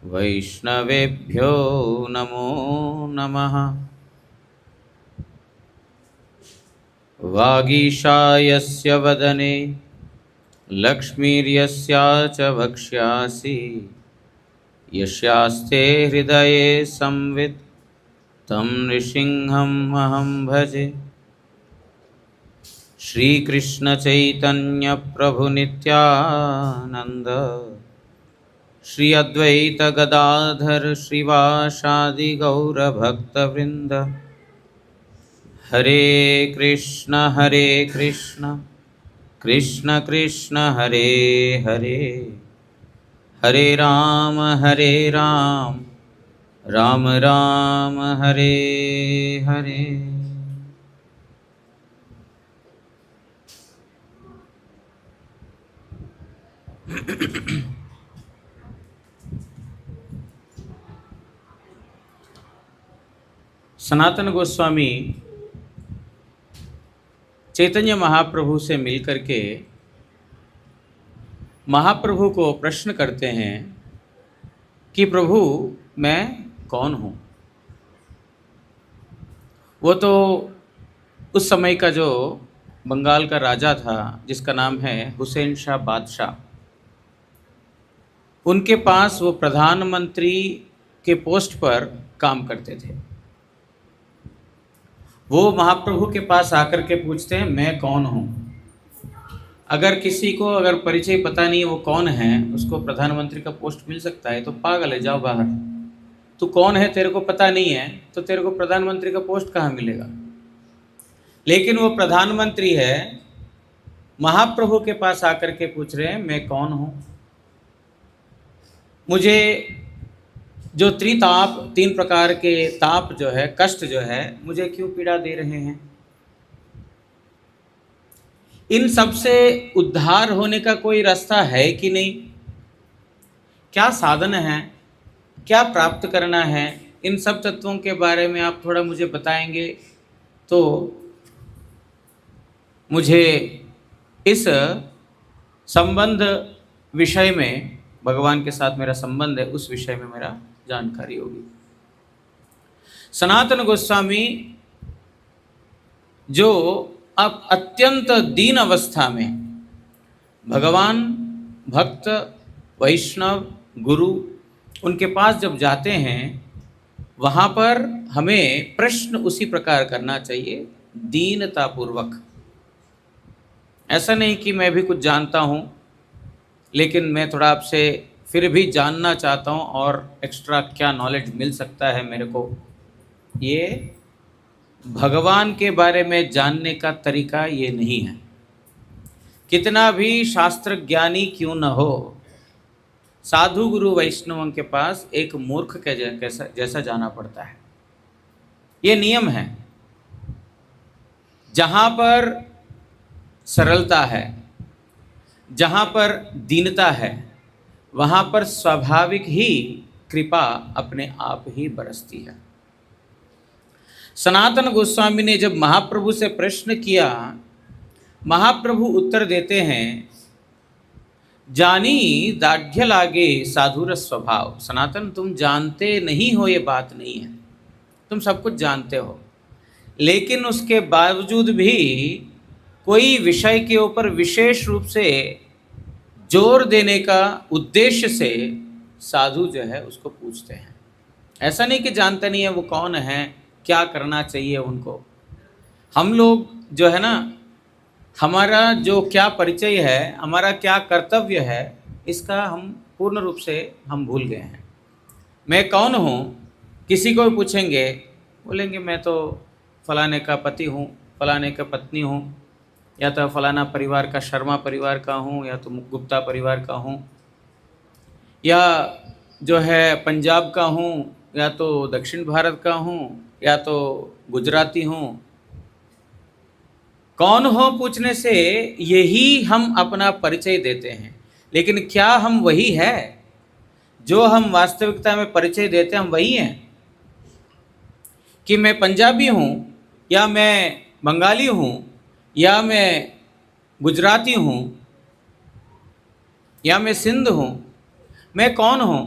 वैष्णवेभ्यो नमो नमः। वागीशायस्य वदने लक्ष्मीर्यस्या च वक्ष्यासि यस्यास्ते हृदये संवित् तं नृसिंहम् अहं भजे। श्रीकृष्ण चैतन्य प्रभु नित्यानंद श्री अद्वैत गदाधर श्रीवासादि गौर भक्तवृंद। हरे कृष्ण कृष्ण कृष्ण हरे हरे, हरे राम राम राम हरे हरे। सनातन गोस्वामी चैतन्य महाप्रभु से मिलकर के महाप्रभु को प्रश्न करते हैं कि प्रभु मैं कौन हूँ। वो तो उस समय का जो बंगाल का राजा था जिसका नाम है हुसैन शाह बादशाह, उनके पास वो प्रधानमंत्री के पोस्ट पर काम करते थे। वो महाप्रभु के पास आकर के पूछते हैं मैं कौन हूँ। अगर किसी को अगर परिचय पता नहीं वो कौन है, उसको प्रधानमंत्री का पोस्ट मिल सकता है तो पागल है, जाओ बाहर। तू कौन है तेरे को पता नहीं है तो तेरे को प्रधानमंत्री का पोस्ट कहाँ मिलेगा। लेकिन वो प्रधानमंत्री है, महाप्रभु के पास आकर के पूछ रहे हैं मैं कौन हूँ। मुझे जो त्रिताप, 3 प्रकार के ताप जो है, कष्ट जो है, मुझे क्यों पीड़ा दे रहे हैं। इन सब से उद्धार होने का कोई रास्ता है कि नहीं, क्या साधन है, क्या प्राप्त करना है, इन सब तत्वों के बारे में आप थोड़ा मुझे बताएंगे तो मुझे इस संबंध विषय में, भगवान के साथ मेरा संबंध है उस विषय में मेरा जानकारी होगी। सनातन गोस्वामी जो अब अत्यंत दीन अवस्था में भगवान, भक्त, वैष्णव, गुरु उनके पास जब जाते हैं, वहाँ पर हमें प्रश्न उसी प्रकार करना चाहिए, दीनतापूर्वक। ऐसा नहीं कि मैं भी कुछ जानता हूँ लेकिन मैं थोड़ा आपसे फिर भी जानना चाहता हूँ और एक्स्ट्रा क्या नॉलेज मिल सकता है मेरे को। ये भगवान के बारे में जानने का तरीका ये नहीं है। कितना भी शास्त्र ज्ञानी क्यों न हो, साधु गुरु वैष्णवों के पास एक मूर्ख के जैसा जाना पड़ता है। ये नियम है। जहाँ पर सरलता है, जहाँ पर दीनता है, वहाँ पर स्वाभाविक ही कृपा अपने आप ही बरसती है। सनातन गोस्वामी ने जब महाप्रभु से प्रश्न किया, महाप्रभु उत्तर देते हैं, जानी दाढ़्य लागे साधुर स्वभाव। सनातन तुम जानते नहीं हो, ये बात नहीं है, तुम सब कुछ जानते हो, लेकिन उसके बावजूद भी कोई विषय के ऊपर विशेष रूप से जोर देने का उद्देश्य से साधु जो है उसको पूछते हैं। ऐसा नहीं कि जानते नहीं है वो कौन है, क्या करना चाहिए उनको। हम लोग जो है ना, हमारा जो क्या परिचय है, हमारा क्या कर्तव्य है, इसका हम पूर्ण रूप से हम भूल गए हैं। मैं कौन हूँ, किसी को पूछेंगे, बोलेंगे मैं तो फलाने का पति हूँ, फलाने का पत्नी हूँ, या तो फलाना परिवार का, शर्मा परिवार का हूँ, या तो गुप्ता परिवार का हूँ, या जो है पंजाब का हूँ, या तो दक्षिण भारत का हूँ, या तो गुजराती हूँ। कौन हो पूछने से यही हम अपना परिचय देते हैं, लेकिन क्या हम वही है जो हम वास्तविकता में परिचय देते हैं? हम वही हैं कि मैं पंजाबी हूँ, या मैं बंगाली हूँ, या मैं गुजराती हूँ, या मैं सिंध हूँ? मैं कौन हूँ?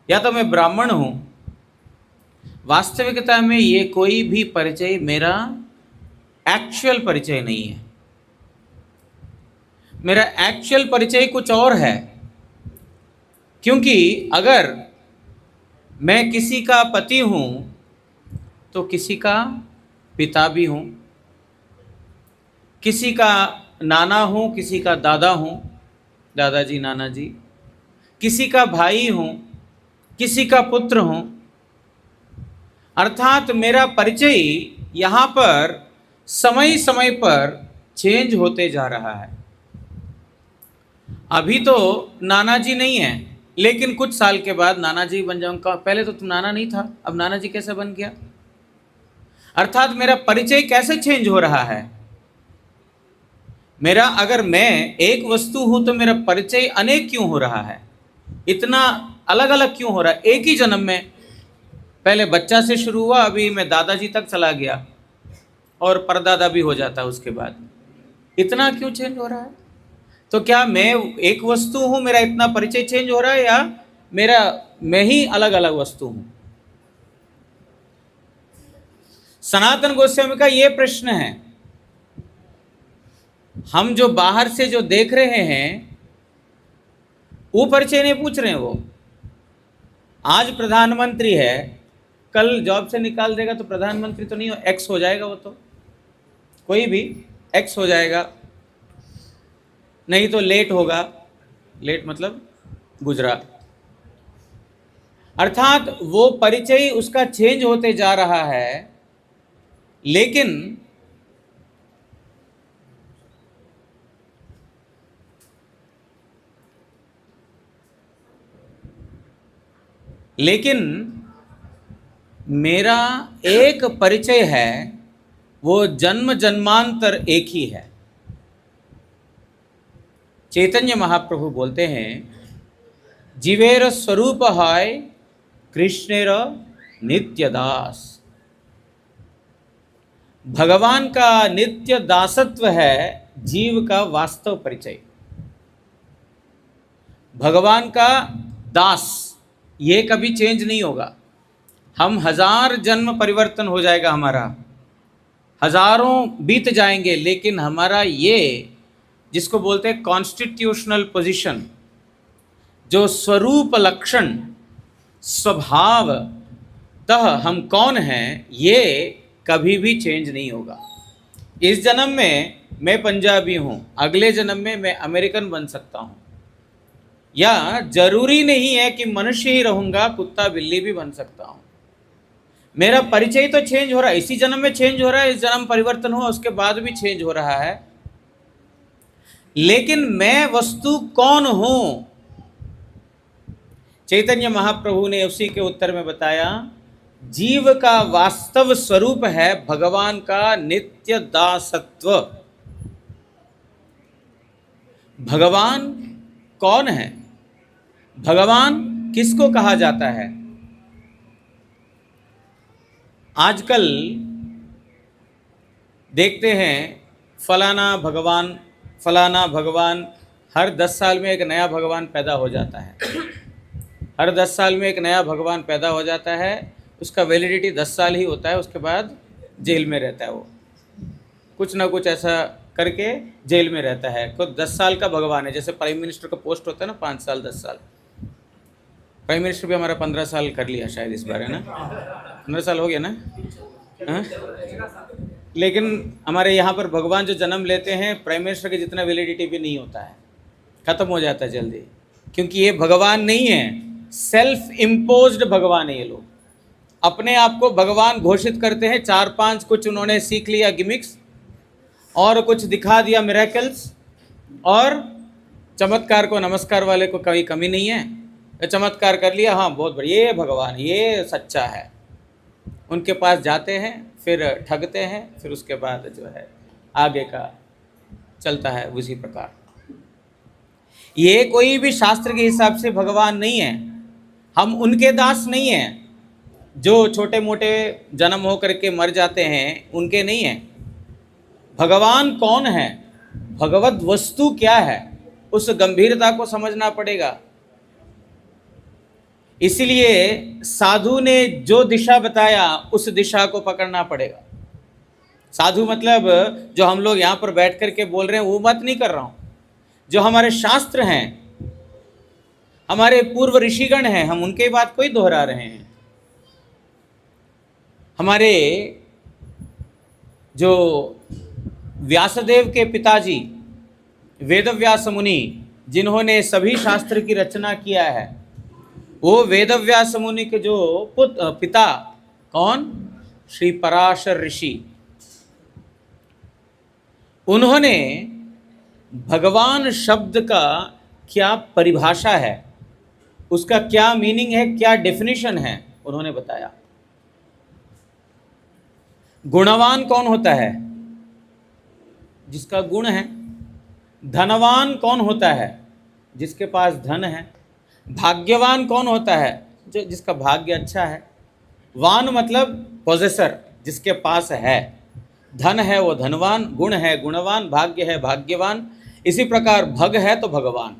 या तो मैं ब्राह्मण हूं। वास्तविकता में ये कोई भी परिचय मेरा एक्चुअल परिचय नहीं है। मेरा एक्चुअल परिचय कुछ और है। क्योंकि अगर मैं किसी का पति हूं तो किसी का पिता भी हूं, किसी का नाना हूं, किसी का दादा हूं, दादाजी नाना जी, किसी का भाई हूं, किसी का पुत्र हूं। अर्थात मेरा परिचय यहाँ पर समय समय पर चेंज होते जा रहा है। अभी तो नाना जी नहीं है, लेकिन कुछ साल के बाद नाना जी बन जाऊंगा। पहले तो तुम नाना नहीं था, अब नाना जी कैसे बन गया? अर्थात मेरा परिचय कैसे चेंज हो रहा है? मेरा, अगर मैं एक वस्तु हूं तो मेरा परिचय अनेक क्यों हो रहा है? इतना अलग अलग क्यों हो रहा है? एक ही जन्म में पहले बच्चा से शुरू हुआ, अभी मैं दादाजी तक चला गया और परदादा भी हो जाता है उसके बाद। इतना क्यों चेंज हो रहा है? तो क्या मैं एक वस्तु हूं, मेरा इतना परिचय चेंज हो रहा है, या मैं ही अलग अलग वस्तु हूं? सनातन गोस्वामी का यह प्रश्न है। हम जो बाहर से जो देख रहे हैं वो परिचय नहीं पूछ रहे हैं। वो आज प्रधानमंत्री है, कल जॉब से निकाल देगा तो प्रधानमंत्री तो नहीं हो, एक्स हो जाएगा। वो तो कोई भी एक्स हो जाएगा, नहीं तो लेट होगा। लेट मतलब गुजरा। अर्थात वो परिचय उसका चेंज होते जा रहा है। लेकिन मेरा एक परिचय है, वो जन्म जन्मांतर एक ही है। चैतन्य महाप्रभु बोलते हैं, जीवेर स्वरूप है कृष्णेर नित्य दास। भगवान का नित्य दासत्व है जीव का वास्तव परिचय। भगवान का दास ये कभी चेंज नहीं होगा। हम 1000 जन्म परिवर्तन हो जाएगा हमारा, हजारों बीत जाएंगे, लेकिन हमारा ये जिसको बोलते हैं कॉन्स्टिट्यूशनल पोजीशन, जो स्वरूप लक्षण स्वभावतः हम कौन हैं, ये कभी भी चेंज नहीं होगा। इस जन्म में मैं पंजाबी हूँ, अगले जन्म में मैं अमेरिकन बन सकता हूँ, या जरूरी नहीं है कि मनुष्य ही रहूँगा, कुत्ता बिल्ली भी बन सकता हूँ। मेरा परिचय तो चेंज हो रहा है, इसी जन्म में चेंज हो रहा है, इस जन्म परिवर्तन हुआ उसके बाद भी चेंज हो रहा है। लेकिन मैं वस्तु कौन हूं? चैतन्य महाप्रभु ने उसी के उत्तर में बताया, जीव का वास्तव स्वरूप है भगवान का नित्य दासत्व। भगवान कौन है? भगवान किसको कहा जाता है? आजकल देखते हैं फलाना भगवान, हर 10 साल में एक नया भगवान पैदा हो जाता है। हर 10 साल में एक नया भगवान पैदा हो जाता है, उसका वैलिडिटी 10 साल ही होता है, उसके बाद जेल में रहता है। वो कुछ ना कुछ ऐसा करके जेल में रहता है। खुद 10 साल का भगवान है, जैसे प्राइम मिनिस्टर का पोस्ट होता है ना, 5 साल 10 साल। प्राइम मिनिस्टर भी हमारा 15 साल कर लिया शायद इस बार, है ना? 15 साल हो गया ना? हाँ? लेकिन हमारे यहाँ पर भगवान जो जन्म लेते हैं, प्राइम मिनिस्टर के जितना वैलिडिटी भी नहीं होता है, ख़त्म हो जाता है जल्दी। क्योंकि ये भगवान नहीं है, सेल्फ इम्पोज्ड भगवान है। ये लोग अपने आप को भगवान घोषित करते हैं। 4-5 कुछ उन्होंने सीख लिया गिमिक्स, और कुछ दिखा दिया मिरेकल्स, और चमत्कार को नमस्कार वाले को कभी कमी नहीं है। चमत्कार कर लिया, हाँ बहुत बढ़िया, ये भगवान ये सच्चा है। उनके पास जाते हैं, फिर ठगते हैं, फिर उसके बाद जो है आगे का चलता है उसी प्रकार। ये कोई भी शास्त्र के हिसाब से भगवान नहीं है। हम उनके दास नहीं हैं जो छोटे मोटे जन्म हो करके मर जाते हैं, उनके नहीं हैं। भगवान कौन है, भगवत वस्तु क्या है, उस गंभीरता को समझना पड़ेगा। इसलिए साधु ने जो दिशा बताया उस दिशा को पकड़ना पड़ेगा। साधु मतलब जो हम लोग यहाँ पर बैठ करके बोल रहे हैं वो बात नहीं कर रहा हूँ। जो हमारे शास्त्र हैं, हमारे पूर्व ऋषिगण हैं, हम उनके बात को ही दोहरा रहे हैं। हमारे जो व्यासदेव के पिताजी वेदव्यास मुनि, जिन्होंने सभी शास्त्र की रचना किया है, वो वेदव्यास मुनि के जो पिता कौन? श्री पराशर ऋषि। उन्होंने भगवान शब्द का क्या परिभाषा है, उसका क्या मीनिंग है, क्या डेफिनेशन है, उन्होंने बताया। गुणवान कौन होता है? जिसका गुण है। धनवान कौन होता है? जिसके पास धन है। भाग्यवान कौन होता है? जो जिसका भाग्य अच्छा है। वान मतलब पोजेसर, जिसके पास है। धन है वो धनवान, गुण है गुणवान, भाग्य है भाग्यवान। इसी प्रकार भग है तो भगवान।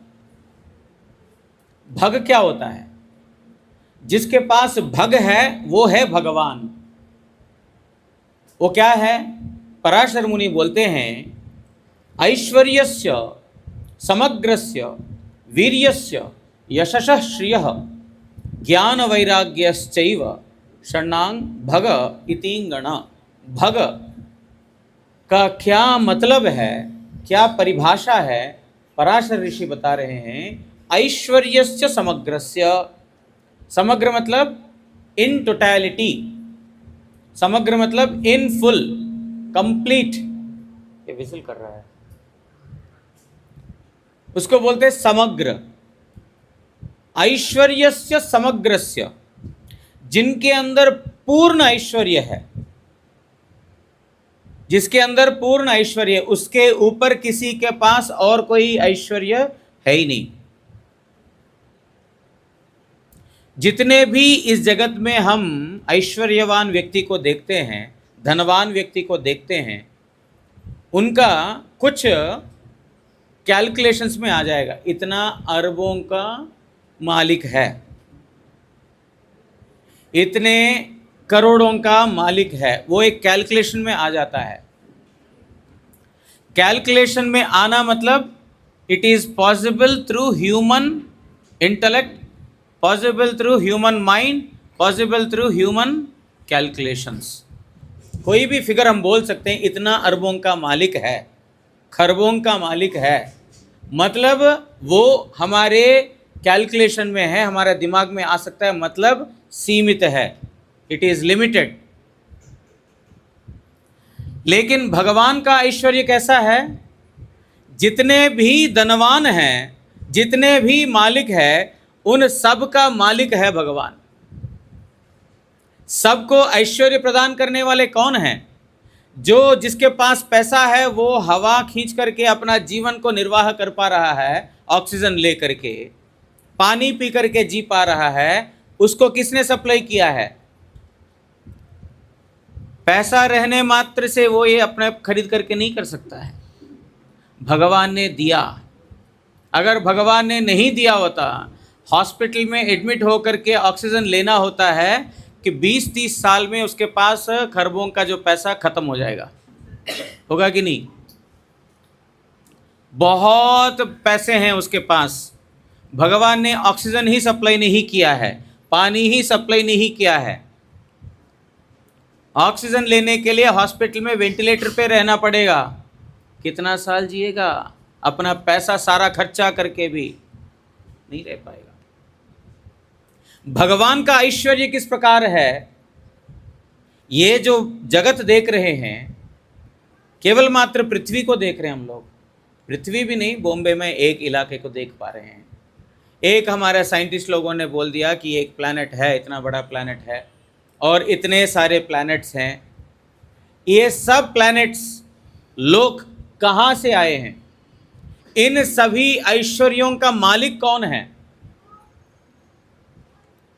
भग क्या होता है? जिसके पास भग है वो है भगवान। वो क्या है? पराशर मुनि बोलते हैं, ऐश्वर्यस्य समग्रस्य वीर्यस्य यशसः श्रियः ज्ञान वैराग्यश्चैव षण्णांग भग इतिंगण। भग का क्या मतलब है, क्या परिभाषा है? पराशर ऋषि बता रहे हैं, ऐश्वर्यस्य समग्रस्य। समग्र मतलब इन टोटैलिटी, समग्र मतलब इन फुल, कंप्लीट। ये विजिल कर रहा है, उसको बोलते हैं समग्र। ऐश्वर्यस्य समग्रस्य, जिनके अंदर पूर्ण ऐश्वर्य है, जिसके अंदर पूर्ण ऐश्वर्य, उसके ऊपर किसी के पास और कोई ऐश्वर्य है ही नहीं। जितने भी इस जगत में हम ऐश्वर्यवान व्यक्ति को देखते हैं, धनवान व्यक्ति को देखते हैं, उनका कुछ कैलकुलेशंस में आ जाएगा, इतना अरबों का मालिक है, इतने करोड़ों का मालिक है, वो एक कैलकुलेशन में आ जाता है। कैलकुलेशन में आना मतलब it is possible through human intellect, possible through human mind, possible through human calculations. कोई भी फिगर हम बोल सकते हैं, इतना अरबों का मालिक है, खरबों का मालिक है, मतलब वो हमारे कैलकुलेशन में है, हमारे दिमाग में आ सकता है, मतलब सीमित है, इट इज लिमिटेड। लेकिन भगवान का ऐश्वर्य कैसा है? जितने भी धनवान हैं, जितने भी मालिक हैं, उन सब का मालिक है भगवान। सबको ऐश्वर्य प्रदान करने वाले कौन हैं? जो जिसके पास पैसा है वो हवा खींच करके अपना जीवन को निर्वाह कर पा रहा है, ऑक्सीजन ले करके, पानी पी करके जी पा रहा है, उसको किसने सप्लाई किया है? पैसा रहने मात्र से वो ये अपने खरीद करके नहीं कर सकता है, भगवान ने दिया। अगर भगवान ने नहीं दिया होता, हॉस्पिटल में एडमिट होकर के ऑक्सीजन लेना होता है कि 20-30 साल में उसके पास खरबों का जो पैसा खत्म हो जाएगा, होगा कि नहीं? बहुत पैसे हैं उसके पास, भगवान ने ऑक्सीजन ही सप्लाई नहीं किया है, पानी ही सप्लाई नहीं किया है। ऑक्सीजन लेने के लिए हॉस्पिटल में वेंटिलेटर पे रहना पड़ेगा, कितना साल जिएगा? अपना पैसा सारा खर्चा करके भी नहीं रह पाएगा। भगवान का ऐश्वर्य किस प्रकार है? ये जो जगत देख रहे हैं, केवल मात्र पृथ्वी को देख रहे हैं हम लोग, पृथ्वी भी नहीं, बॉम्बे में एक इलाके को देख पा रहे हैं। एक हमारे साइंटिस्ट लोगों ने बोल दिया कि एक प्लैनेट है, इतना बड़ा प्लैनेट है और इतने सारे प्लैनेट्स हैं। ये सब प्लैनेट्स लोग कहाँ से आए हैं? इन सभी ऐश्वर्यों का मालिक कौन है?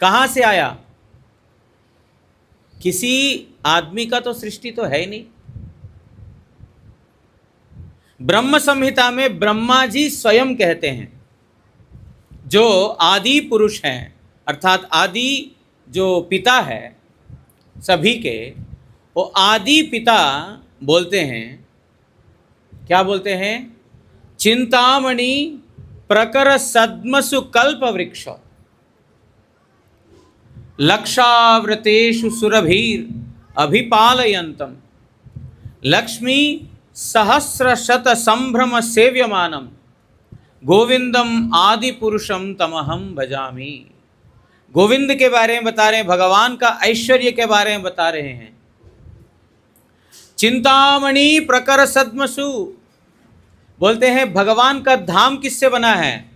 कहाँ से आया? किसी आदमी का तो सृष्टि तो है ही नहीं। ब्रह्म संहिता में ब्रह्मा जी स्वयं कहते हैं, जो आदि पुरुष हैं, अर्थात आदि जो पिता है सभी के, वो आदि पिता बोलते हैं, क्या बोलते हैं? चिंतामणि प्रकर सद्मसु कल्प वृक्ष लक्षावृतेषु सुरभीर अभिपालयन्तम लक्ष्मी सहस्र शत संभ्रम सेव्यमानम गोविंदम आदि पुरुषम तमहम भजामि। गोविंद के बारे में बता रहे हैं, भगवान का ऐश्वर्य के बारे में बता रहे हैं। चिंतामणि प्रकर सद्मसु बोलते हैं भगवान का धाम किससे बना है?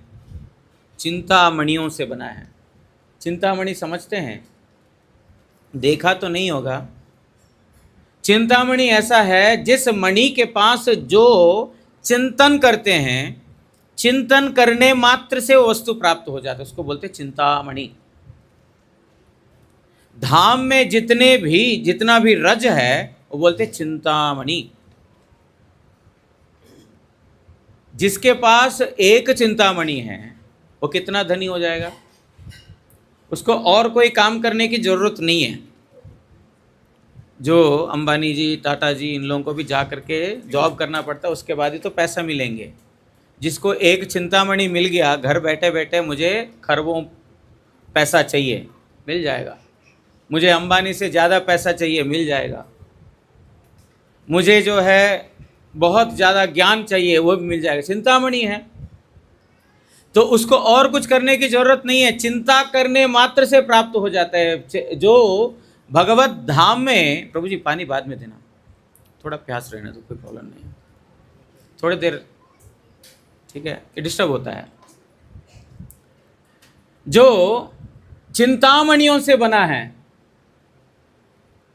चिंतामणियों से बना है। चिंतामणि समझते हैं? देखा तो नहीं होगा। चिंतामणि ऐसा है जिस मणि के पास जो चिंतन करते हैं, चिंतन करने मात्र से वो वस्तु प्राप्त हो जाता है, उसको बोलते हैं चिंतामणि। धाम में जितना भी रज है वो बोलते हैं चिंतामणि। जिसके पास एक चिंतामणि है वो कितना धनी हो जाएगा, उसको और कोई काम करने की जरूरत नहीं है। जो अंबानी जी, टाटा जी, इन लोगों को भी जा करके जॉब करना पड़ता है, उसके बाद ही तो पैसा मिलेंगे। जिसको एक चिंतामणि मिल गया, घर बैठे बैठे मुझे खरबों पैसा चाहिए, मिल जाएगा। मुझे अंबानी से ज़्यादा पैसा चाहिए, मिल जाएगा। मुझे जो है बहुत ज़्यादा ज्ञान चाहिए, वो भी मिल जाएगा। चिंतामणि है तो उसको और कुछ करने की जरूरत नहीं है, चिंता करने मात्र से प्राप्त हो जाता है। जो भगवत धाम में, प्रभु जी पानी बाद में देना, थोड़ा प्यास रहने तो कोई प्रॉब्लम नहीं है, थोड़ी देर, ठीक है, कि डिस्टर्ब होता है। जो चिंतामणियों से बना है,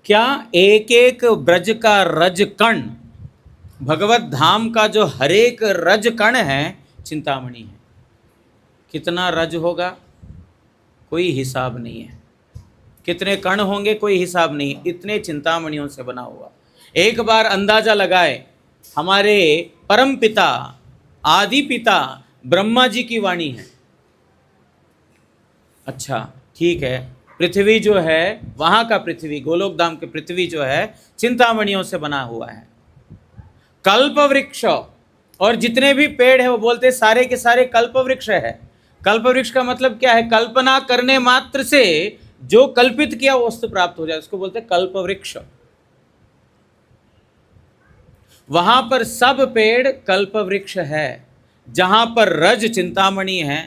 क्या एक एक ब्रज का रज कण, भगवत धाम का जो हरेक रज कण है चिंतामणि है। कितना रज होगा कोई हिसाब नहीं है, कितने कण होंगे कोई हिसाब नहीं, इतने चिंतामणियों से बना हुआ। एक बार अंदाजा लगाए, हमारे परम पिता आदि पिता ब्रह्मा जी की वाणी है। अच्छा ठीक है, पृथ्वी जो है, वहाँ का पृथ्वी, गोलोक धाम की पृथ्वी जो है चिंतामणियों से बना हुआ है। कल्प वृक्ष, और जितने भी पेड़ है वो बोलते सारे के सारे कल्प वृक्ष है। कल्प वृक्ष का मतलब क्या है? कल्पना करने मात्र से जो कल्पित किया वो वस्तु प्राप्त हो जाए, उसको बोलते कल्प वृक्ष। वहां पर सब पेड़ कल्प वृक्ष है। जहां पर रज चिंतामणि है,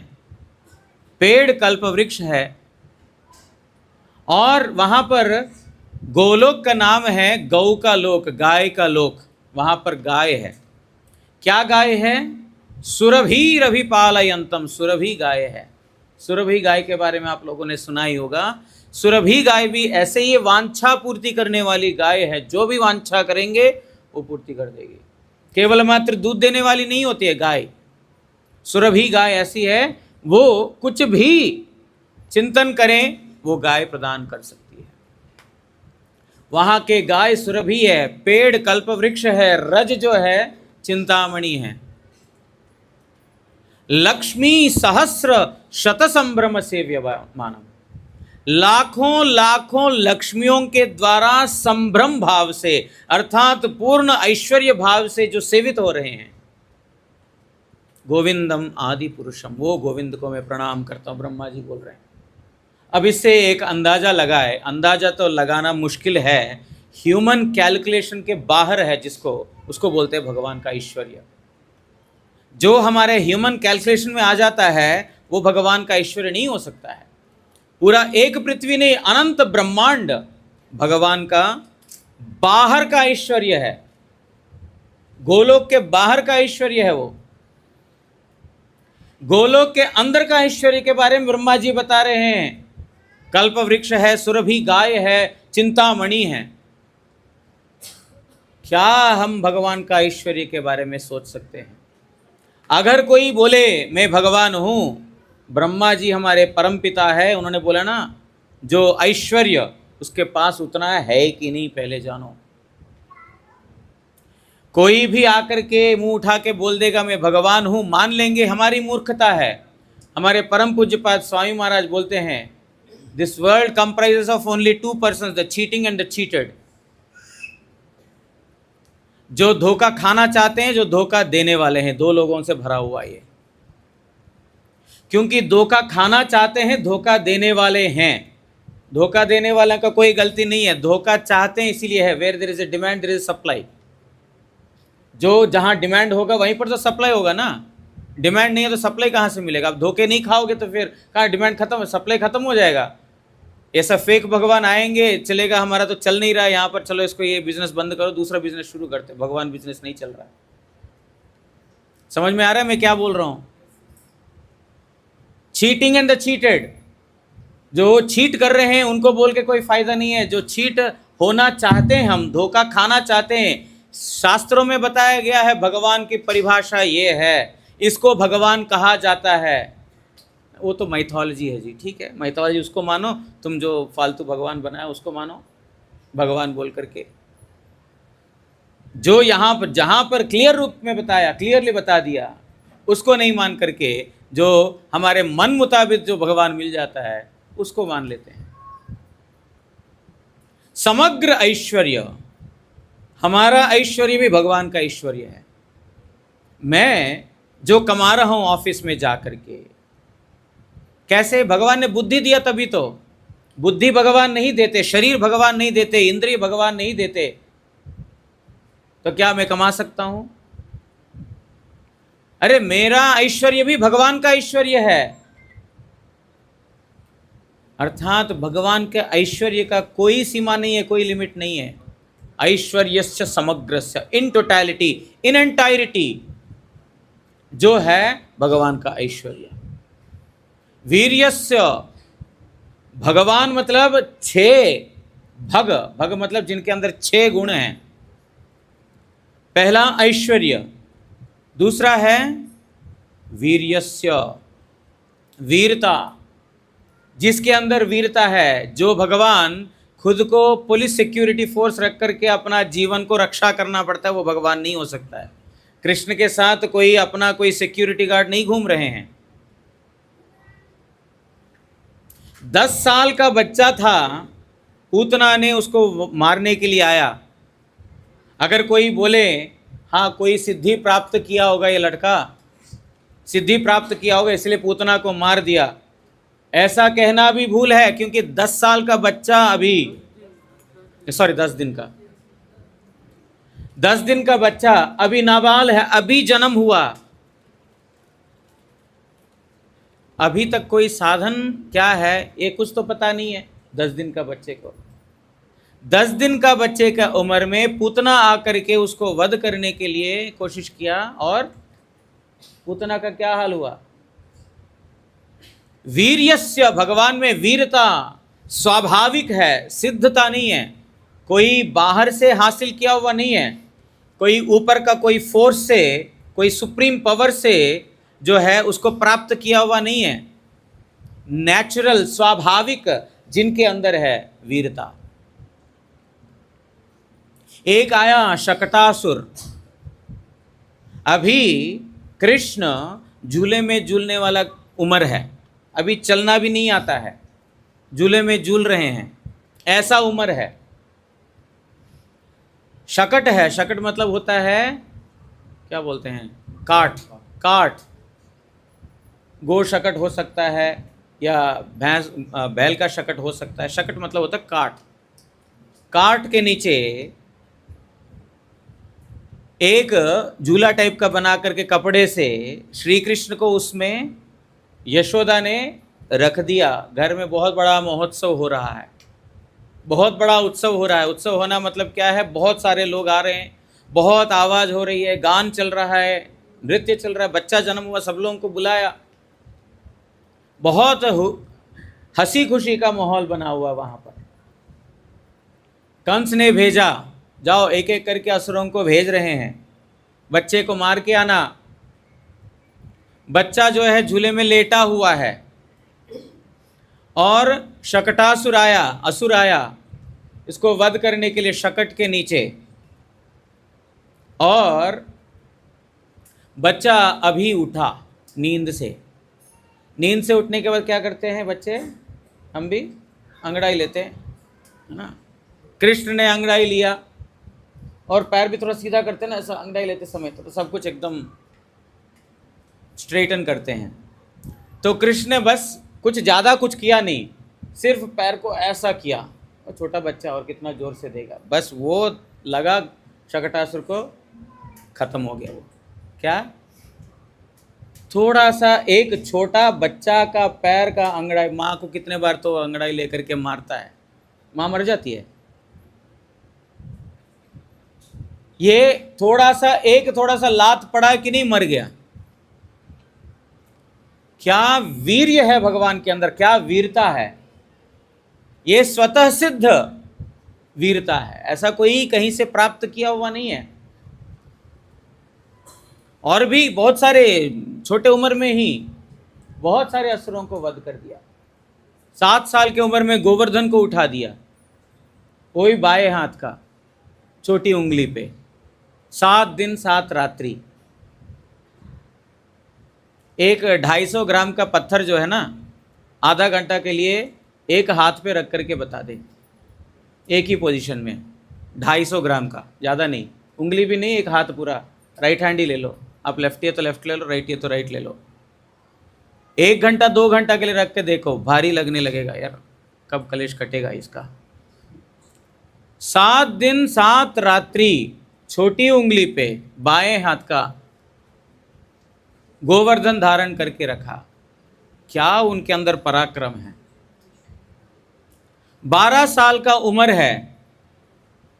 पेड़ कल्प वृक्ष है। और वहां पर गोलोक का नाम है गौ का लोक, गाय का लोक। वहां पर गाय है। क्या गाय है? सुरभीर अभिपालयंतम, सुरभि गाय है। सुरभि गाय के बारे में आप लोगों ने सुना ही होगा। सुरभि गाय भी ऐसे ही वांछा पूर्ति करने वाली गाय है, जो भी वांछा करेंगे वो पूर्ति कर देगी। केवल मात्र दूध देने वाली नहीं होती है गाय। सुरभि गाय ऐसी है, वो कुछ भी चिंतन करें वो गाय प्रदान कर सकती है। वहां के गाय सुरभि है, पेड़ कल्प वृक्ष है, रज जो है चिंतामणि है। लक्ष्मी सहस्र शत संभ्रम से व्यवमानम, लाखों लाखों लक्ष्मियों के द्वारा संभ्रम भाव से, अर्थात पूर्ण ऐश्वर्य भाव से जो सेवित हो रहे हैं। गोविंदम आदि पुरुषम, वो गोविंद को मैं प्रणाम करता हूँ, ब्रह्मा जी बोल रहे हैं। अब इससे एक अंदाजा लगाए, अंदाजा तो लगाना मुश्किल है, ह्यूमन कैलकुलेशन के बाहर है, जिसको उसको बोलते हैं भगवान का ऐश्वर्य। जो हमारे ह्यूमन कैलकुलेशन में आ जाता है वो भगवान का ऐश्वर्य नहीं हो सकता है। पूरा एक पृथ्वी नहीं, अनंत ब्रह्मांड भगवान का बाहर का ऐश्वर्य है, गोलोक के बाहर का ऐश्वर्य है। वो गोलोक के अंदर का ऐश्वर्य के बारे में ब्रह्मा जी बता रहे हैं। कल्प वृक्ष है, सुरभि गाय है, चिंतामणि है। क्या हम भगवान का ऐश्वर्य के बारे में सोच सकते हैं? अगर कोई बोले मैं भगवान हूँ, ब्रह्मा जी हमारे परम पिता है, उन्होंने बोला ना जो ऐश्वर्य उसके पास उतना है कि नहीं पहले जानो। कोई भी आकर के मुंह उठा के बोल देगा मैं भगवान हूँ, मान लेंगे, हमारी मूर्खता है। हमारे परम पूज्यपाद स्वामी महाराज बोलते हैं This world comprises of only two persons, the cheating and the cheated. जो धोखा खाना चाहते हैं, जो धोखा देने वाले हैं, दो लोगों से भरा हुआ ये। क्योंकि धोखा खाना चाहते हैं, धोखा देने वाले हैं। धोखा देने वाले का कोई गलती नहीं है, धोखा चाहते हैं इसीलिए है। Where there is a demand there is supply. जो जहां डिमांड होगा वहीं पर तो सप्लाई होगा ना। डिमांड नहीं है तो सप्लाई कहाँ से मिलेगा? आप धोखे नहीं खाओगे तो फिर कहाँ डिमांड खत्म, सप्लाई खत्म हो जाएगा। ऐसा फेक भगवान आएंगे, चलेगा हमारा तो चल नहीं रहा है यहाँ पर, चलो इसको ये बिजनेस बंद करो, दूसरा बिजनेस शुरू करते। भगवान बिजनेस नहीं चल रहा है। समझ में आ रहा है मैं क्या बोल रहा हूँ? चीटिंग एंड द चीटेड, जो चीट कर रहे हैं उनको बोल के कोई फायदा नहीं है। जो चीट होना चाहते हैं, हम धोखा खाना चाहते हैं, शास्त्रों में बताया गया है, भगवान की परिभाषा ये है, इसको भगवान कहा जाता है। वो तो माइथोलॉजी है जी, ठीक है, माइथोलॉजी उसको मानो, तुम जो फालतू भगवान बनाया उसको मानो भगवान बोल करके। जो यहाँ पर जहाँ पर क्लियर रूप में बताया, क्लियरली बता दिया, उसको नहीं मान करके जो हमारे मन मुताबिक जो भगवान मिल जाता है उसको मान लेते हैं। समग्र ऐश्वर्य, हमारा ऐश्वर्य भी भगवान का ऐश्वर्य है। मैं जो कमा रहा हूं ऑफिस में जा करके, कैसे? भगवान ने बुद्धि दिया तभी तो। बुद्धि भगवान नहीं देते, शरीर भगवान नहीं देते, इंद्रिय भगवान नहीं देते, तो क्या मैं कमा सकता हूं? अरे मेरा ऐश्वर्य भी भगवान का ऐश्वर्य है। अर्थात भगवान के ऐश्वर्य का कोई सीमा नहीं है, कोई लिमिट नहीं है। ऐश्वर्यस्य समग्रस्य, इन टोटैलिटी, इन एंटायरिटी जो है भगवान का ऐश्वर्य। वीर्यस्य, भगवान मतलब 6 भग, भग मतलब जिनके अंदर 6 गुण हैं। पहला ऐश्वर्य, दूसरा है वीर्यस्य, वीरता, जिसके अंदर वीरता है। जो भगवान खुद को पुलिस सिक्योरिटी फोर्स रख करके अपना जीवन को रक्षा करना पड़ता है, वो भगवान नहीं हो सकता है। कृष्ण के साथ कोई अपना कोई सिक्योरिटी गार्ड नहीं घूम रहे हैं। 10 साल का बच्चा था, पूतना ने उसको मारने के लिए आया। अगर कोई बोले हाँ कोई सिद्धि प्राप्त किया होगा, ये लड़का सिद्धि प्राप्त किया होगा इसलिए पूतना को मार दिया, ऐसा कहना भी भूल है। क्योंकि 10 साल का बच्चा अभी, सॉरी 10 दिन का, 10 दिन का बच्चा अभी नाबाल है, अभी जन्म हुआ, अभी तक कोई साधन क्या है ये कुछ तो पता नहीं है 10 दिन का बच्चे को। 10 दिन का बच्चे का उम्र में पूतना आकर के उसको वध करने के लिए कोशिश किया, और पूतना का क्या हाल हुआ? वीर्यस्य, भगवान में वीरता स्वाभाविक है, सिद्धता नहीं है, कोई बाहर से हासिल किया हुआ नहीं है, कोई ऊपर का कोई फोर्स से, कोई सुप्रीम पावर से जो है उसको प्राप्त किया हुआ नहीं है। नेचुरल, स्वाभाविक जिनके अंदर है वीरता। एक आया शकटासुर, अभी कृष्ण झूले में झूलने वाला उम्र है, अभी चलना भी नहीं आता है, झूले में झूल रहे हैं, ऐसा उम्र है। शकट है, शकट मतलब होता है क्या बोलते हैं, काठ, काठ, गो शकट हो सकता है या भैंस बैल का शकट हो सकता है। शकट मतलब होता है काठ। काठ के नीचे एक झूला टाइप का बना करके कपड़े से श्री कृष्ण को उसमें यशोदा ने रख दिया। घर में बहुत बड़ा महोत्सव हो रहा है, बहुत बड़ा उत्सव हो रहा है। उत्सव होना मतलब क्या है, बहुत सारे लोग आ रहे हैं, बहुत आवाज़ हो रही है, गान चल रहा है, नृत्य चल रहा है, बच्चा जन्म हुआ, सब लोगों को बुलाया, बहुत हंसी खुशी का माहौल बना हुआ वहाँ पर। कंस ने भेजा, जाओ एक एक करके असुरों को भेज रहे हैं, बच्चे को मार के आना। बच्चा जो है झूले में लेटा हुआ है, और शकटासुर आया, असुर आया इसको वध करने के लिए शकट के नीचे। और बच्चा अभी उठा नींद से। नींद से उठने के बाद क्या करते हैं बच्चे? हम भी अंगड़ाई लेते हैं, है ना। कृष्ण ने अंगड़ाई लिया और पैर भी थोड़ा सीधा करते हैं ना, ऐसा अंगड़ाई लेते समय तो सब कुछ एकदम स्ट्रेटन करते हैं। तो कृष्ण ने बस कुछ ज़्यादा कुछ किया नहीं, सिर्फ पैर को ऐसा किया, और छोटा बच्चा और कितना जोर से देगा, बस वो लगा शकटासुर को, खत्म हो गया वो। क्या? थोड़ा सा एक छोटा बच्चा का पैर का अंगड़ाई, माँ को कितने बार तो अंगड़ाई लेकर के मारता है, माँ मर जाती है। ये थोड़ा सा लात पड़ा कि नहीं, मर गया। क्या वीर्य है भगवान के अंदर, क्या वीरता है, ये स्वतः सिद्ध वीरता है, ऐसा कोई कहीं से प्राप्त किया हुआ नहीं है। और भी बहुत सारे, छोटे उम्र में ही बहुत सारे असुरों को वध कर दिया। 7 साल की उम्र में गोवर्धन को उठा दिया, वो भी बाएं हाथ का, छोटी उंगली पे, 7 दिन 7 रात्रि। एक 250 ग्राम का पत्थर जो है ना, आधा घंटा के लिए एक हाथ पे रख करके बता दे, एक ही पोजीशन में, 250 ग्राम का, ज़्यादा नहीं, उंगली भी नहीं, एक हाथ पूरा। राइट हैंड ही ले लो आप, लेफ्ट है तो लेफ्ट ले लो, राइट है तो राइट ले लो। 1 घंटा 2 घंटा के लिए रख के देखो, भारी लगने लगेगा यार, कब कलेश कटेगा इसका। 7 दिन 7 रात्रि छोटी उंगली पे बाएं हाथ का गोवर्धन धारण करके रखा। क्या उनके अंदर पराक्रम है। 12 साल का उम्र है,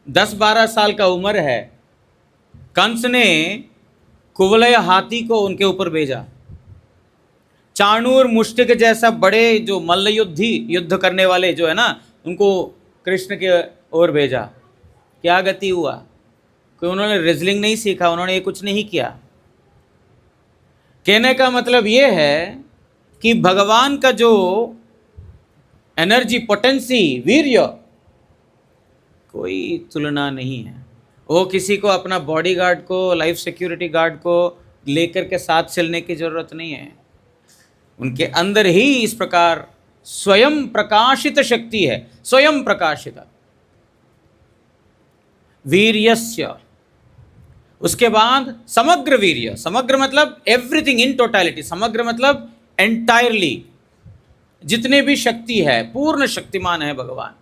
10-12 साल का उम्र है, कंस ने कुवलय हाथी को उनके ऊपर भेजा। चाणूर मुष्टिक जैसा बड़े जो मल्ल युद्ध करने वाले जो है ना, उनको कृष्ण के ओर भेजा। क्या गति हुआ कि उन्होंने रेसलिंग नहीं सीखा, उन्होंने ये कुछ नहीं किया। कहने का मतलब ये है कि भगवान का जो एनर्जी, पोटेंसी, वीर्य, कोई तुलना नहीं है। वो किसी को अपना बॉडीगार्ड को, लाइफ सिक्योरिटी गार्ड को लेकर के साथ चलने की जरूरत नहीं है। उनके अंदर ही इस प्रकार स्वयं प्रकाशित शक्ति है, स्वयं प्रकाशित वीर्यस्य। उसके बाद समग्र वीर्य, समग्र मतलब एवरीथिंग इन टोटलिटी, समग्र मतलब एंटायरली, जितने भी शक्ति है, पूर्ण शक्तिमान है भगवान।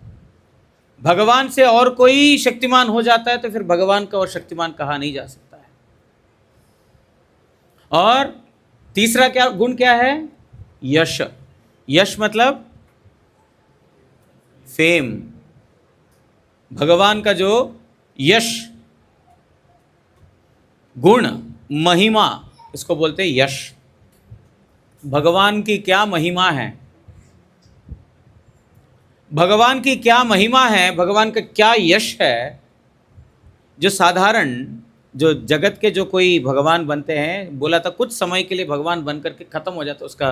भगवान से और कोई शक्तिमान हो जाता है तो फिर भगवान का और शक्तिमान कहा नहीं जा सकता है। और तीसरा क्या गुण क्या है? यश। यश मतलब फेम, भगवान का जो यश, गुण, महिमा, इसको बोलते हैं यश। भगवान की क्या महिमा है, भगवान की क्या महिमा है, भगवान का क्या यश है, जो साधारण, जो जगत के जो कोई भगवान बनते हैं, बोला था कुछ समय के लिए भगवान बन करके ख़त्म हो जाता, उसका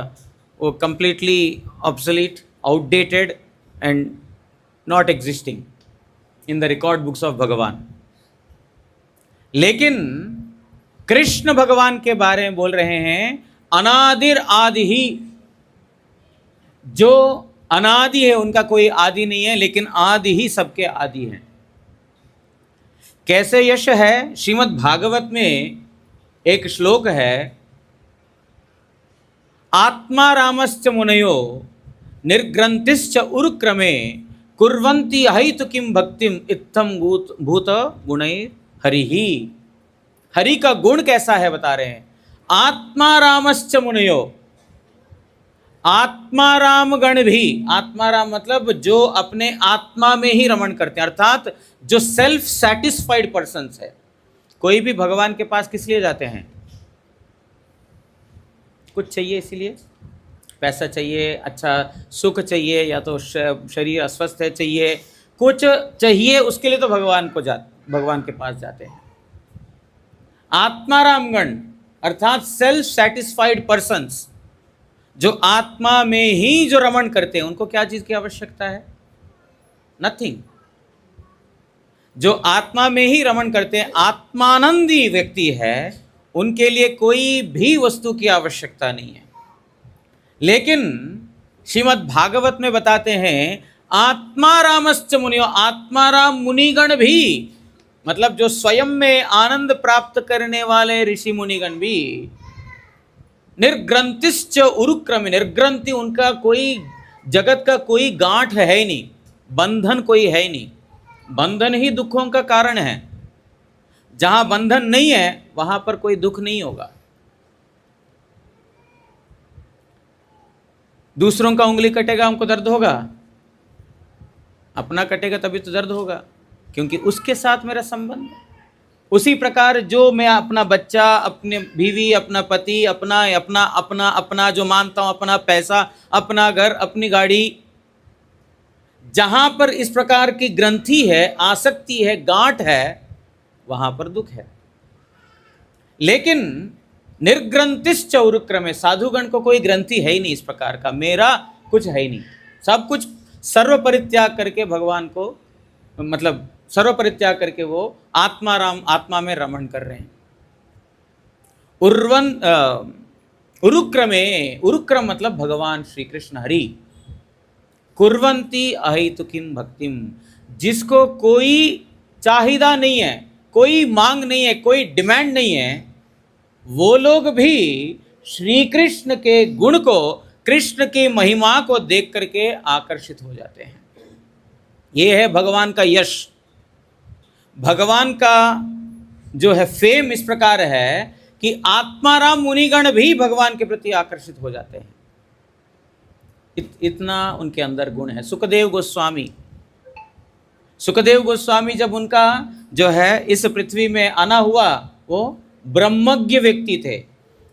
वो completely obsolete, outdated and not existing in the record books of भगवान। लेकिन कृष्ण भगवान के बारे में बोल रहे हैं अनादिर आदि ही, जो अनादि है, उनका कोई आदि नहीं है, लेकिन आदि ही सबके आदि हैं। कैसे यश है? श्रीमद् भागवत में एक श्लोक है, आत्मा रामश्च मुनयो निर्ग्रंथिश्च उरुक्रमे कुर्वन्ति अहितु किम भक्तिम इत्थम भूत गुणैर हरिहि। हरि का गुण कैसा है बता रहे हैं। आत्मा रामश्च मुनयो, आत्मा राम गण भी, आत्मा राम मतलब जो अपने आत्मा में ही रमण करते हैं, अर्थात जो सेल्फ सैटिस्फाइड पर्सन्स है। कोई भी भगवान के पास किस लिए जाते हैं? कुछ चाहिए, इसीलिए पैसा चाहिए, अच्छा सुख चाहिए, या तो शरीर अस्वस्थ है चाहिए, कुछ चाहिए, उसके लिए तो भगवान के पास जाते हैं। आत्मारामगण अर्थात सेल्फ सैटिस्फाइड पर्सन्स, जो आत्मा में ही जो रमण करते हैं, उनको क्या चीज की आवश्यकता है? नथिंग। जो आत्मा में ही रमण करते हैं, आत्मानंदी व्यक्ति है, उनके लिए कोई भी वस्तु की आवश्यकता नहीं है। लेकिन श्रीमद् भागवत में बताते हैं आत्मारामश्च मुनियो, आत्माराम मुनिगण भी, मतलब जो स्वयं में आनंद प्राप्त करने वाले ऋषि मुनिगण भी, निर्ग्रंथिश्च उरुक्रम, निर्ग्रंथि उनका कोई जगत का कोई गांठ है ही नहीं, बंधन कोई है ही नहीं। बंधन ही दुखों का कारण है। जहां बंधन नहीं है वहां पर कोई दुख नहीं होगा। दूसरों का उंगली कटेगा हमको दर्द होगा, अपना कटेगा तभी तो दर्द होगा, क्योंकि उसके साथ मेरा संबंध है। उसी प्रकार जो मैं अपना बच्चा, अपने बीवी, अपना पति, अपना अपना अपना अपना जो मानता हूं, अपना पैसा, अपना घर, अपनी गाड़ी, जहां पर इस प्रकार की ग्रंथि है, आसक्ति है, गांठ है, वहां पर दुख है। लेकिन निर्ग्रंथिश्च उरुक्रमे, साधुगण को कोई ग्रंथि है ही नहीं इस प्रकार का, मेरा कुछ है ही नहीं, सब कुछ सर्व परित्याग करके भगवान को, मतलब सर्व परित्याग करके वो आत्माराम, आत्मा में रमण कर रहे हैं। उरुक्रमे, उरुक्रम मतलब भगवान श्री कृष्ण हरि। कुर्वन्ति अहेतुकीं भक्तिम, जिसको कोई चाहिदा नहीं है, कोई मांग नहीं है, कोई डिमांड नहीं है, वो लोग भी श्री कृष्ण के गुण को, कृष्ण की महिमा को देख करके आकर्षित हो जाते हैं। ये है भगवान का यश। भगवान का जो है फेम इस प्रकार है कि आत्माराम मुनिगण भी भगवान के प्रति आकर्षित हो जाते हैं। इतना उनके अंदर गुण है। सुखदेव गोस्वामी, सुखदेव गोस्वामी जब उनका जो है इस पृथ्वी में आना हुआ, वो ब्रह्मज्ञ व्यक्ति थे,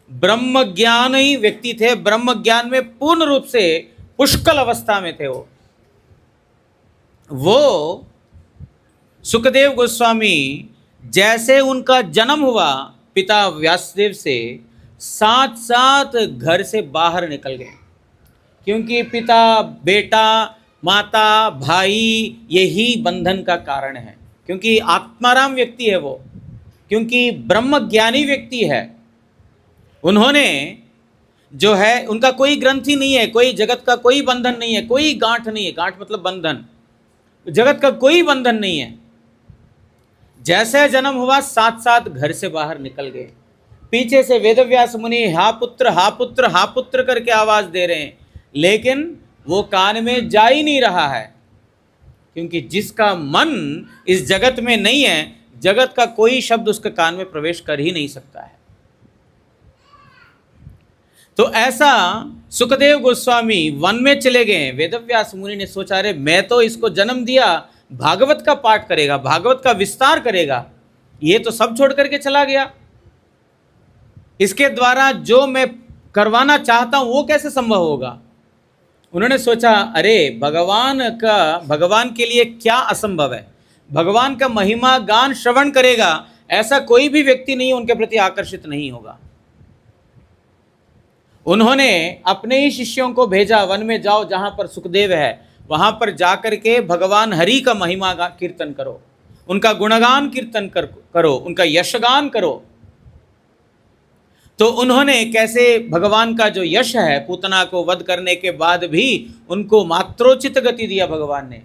ब्रह्मज्ञानी व्यक्ति थे, ब्रह्म ज्ञान में पूर्ण रूप से पुष्कल अवस्था में थे। वो सुखदेव गोस्वामी जैसे उनका जन्म हुआ पिता व्यासदेव से, साथ साथ घर से बाहर निकल गए, क्योंकि पिता, बेटा, माता, भाई, यही बंधन का कारण है। क्योंकि आत्माराम व्यक्ति है वो, क्योंकि ब्रह्मज्ञानी व्यक्ति है। उन्होंने जो है, उनका कोई ग्रंथि नहीं है, कोई जगत का कोई बंधन नहीं है, कोई गांठ नहीं है, गांठ मतलब बंधन, जगत का कोई बंधन नहीं है। जैसे जन्म हुआ साथ साथ घर से बाहर निकल गए। पीछे से वेदव्यास मुनि हा पुत्र हा पुत्र हा पुत्र करके आवाज दे रहे हैं, लेकिन वो कान में जा ही नहीं रहा है, क्योंकि जिसका मन इस जगत में नहीं है, जगत का कोई शब्द उसके कान में प्रवेश कर ही नहीं सकता है। तो ऐसा सुखदेव गोस्वामी वन में चले गए। वेदव्यास मुनि ने सोचा, अरे मैं तो इसको जन्म दिया, भागवत का पाठ करेगा, भागवत का विस्तार करेगा, ये तो सब छोड़ करके चला गया, इसके द्वारा जो मैं करवाना चाहता हूं वो कैसे संभव होगा। उन्होंने सोचा, अरे भगवान के लिए क्या असंभव है, भगवान का महिमा गान श्रवण करेगा, ऐसा कोई भी व्यक्ति नहीं उनके प्रति आकर्षित नहीं होगा। उन्होंने अपने ही शिष्यों को भेजा, वन में जाओ जहां पर सुखदेव है, वहां पर जाकर के भगवान हरि का महिमा का कीर्तन करो, उनका गुणगान कीर्तन करो, उनका यशगान करो। तो उन्होंने कैसे भगवान का जो यश है, पूतना को वध करने के बाद भी उनको मात्रोचित गति दिया भगवान ने।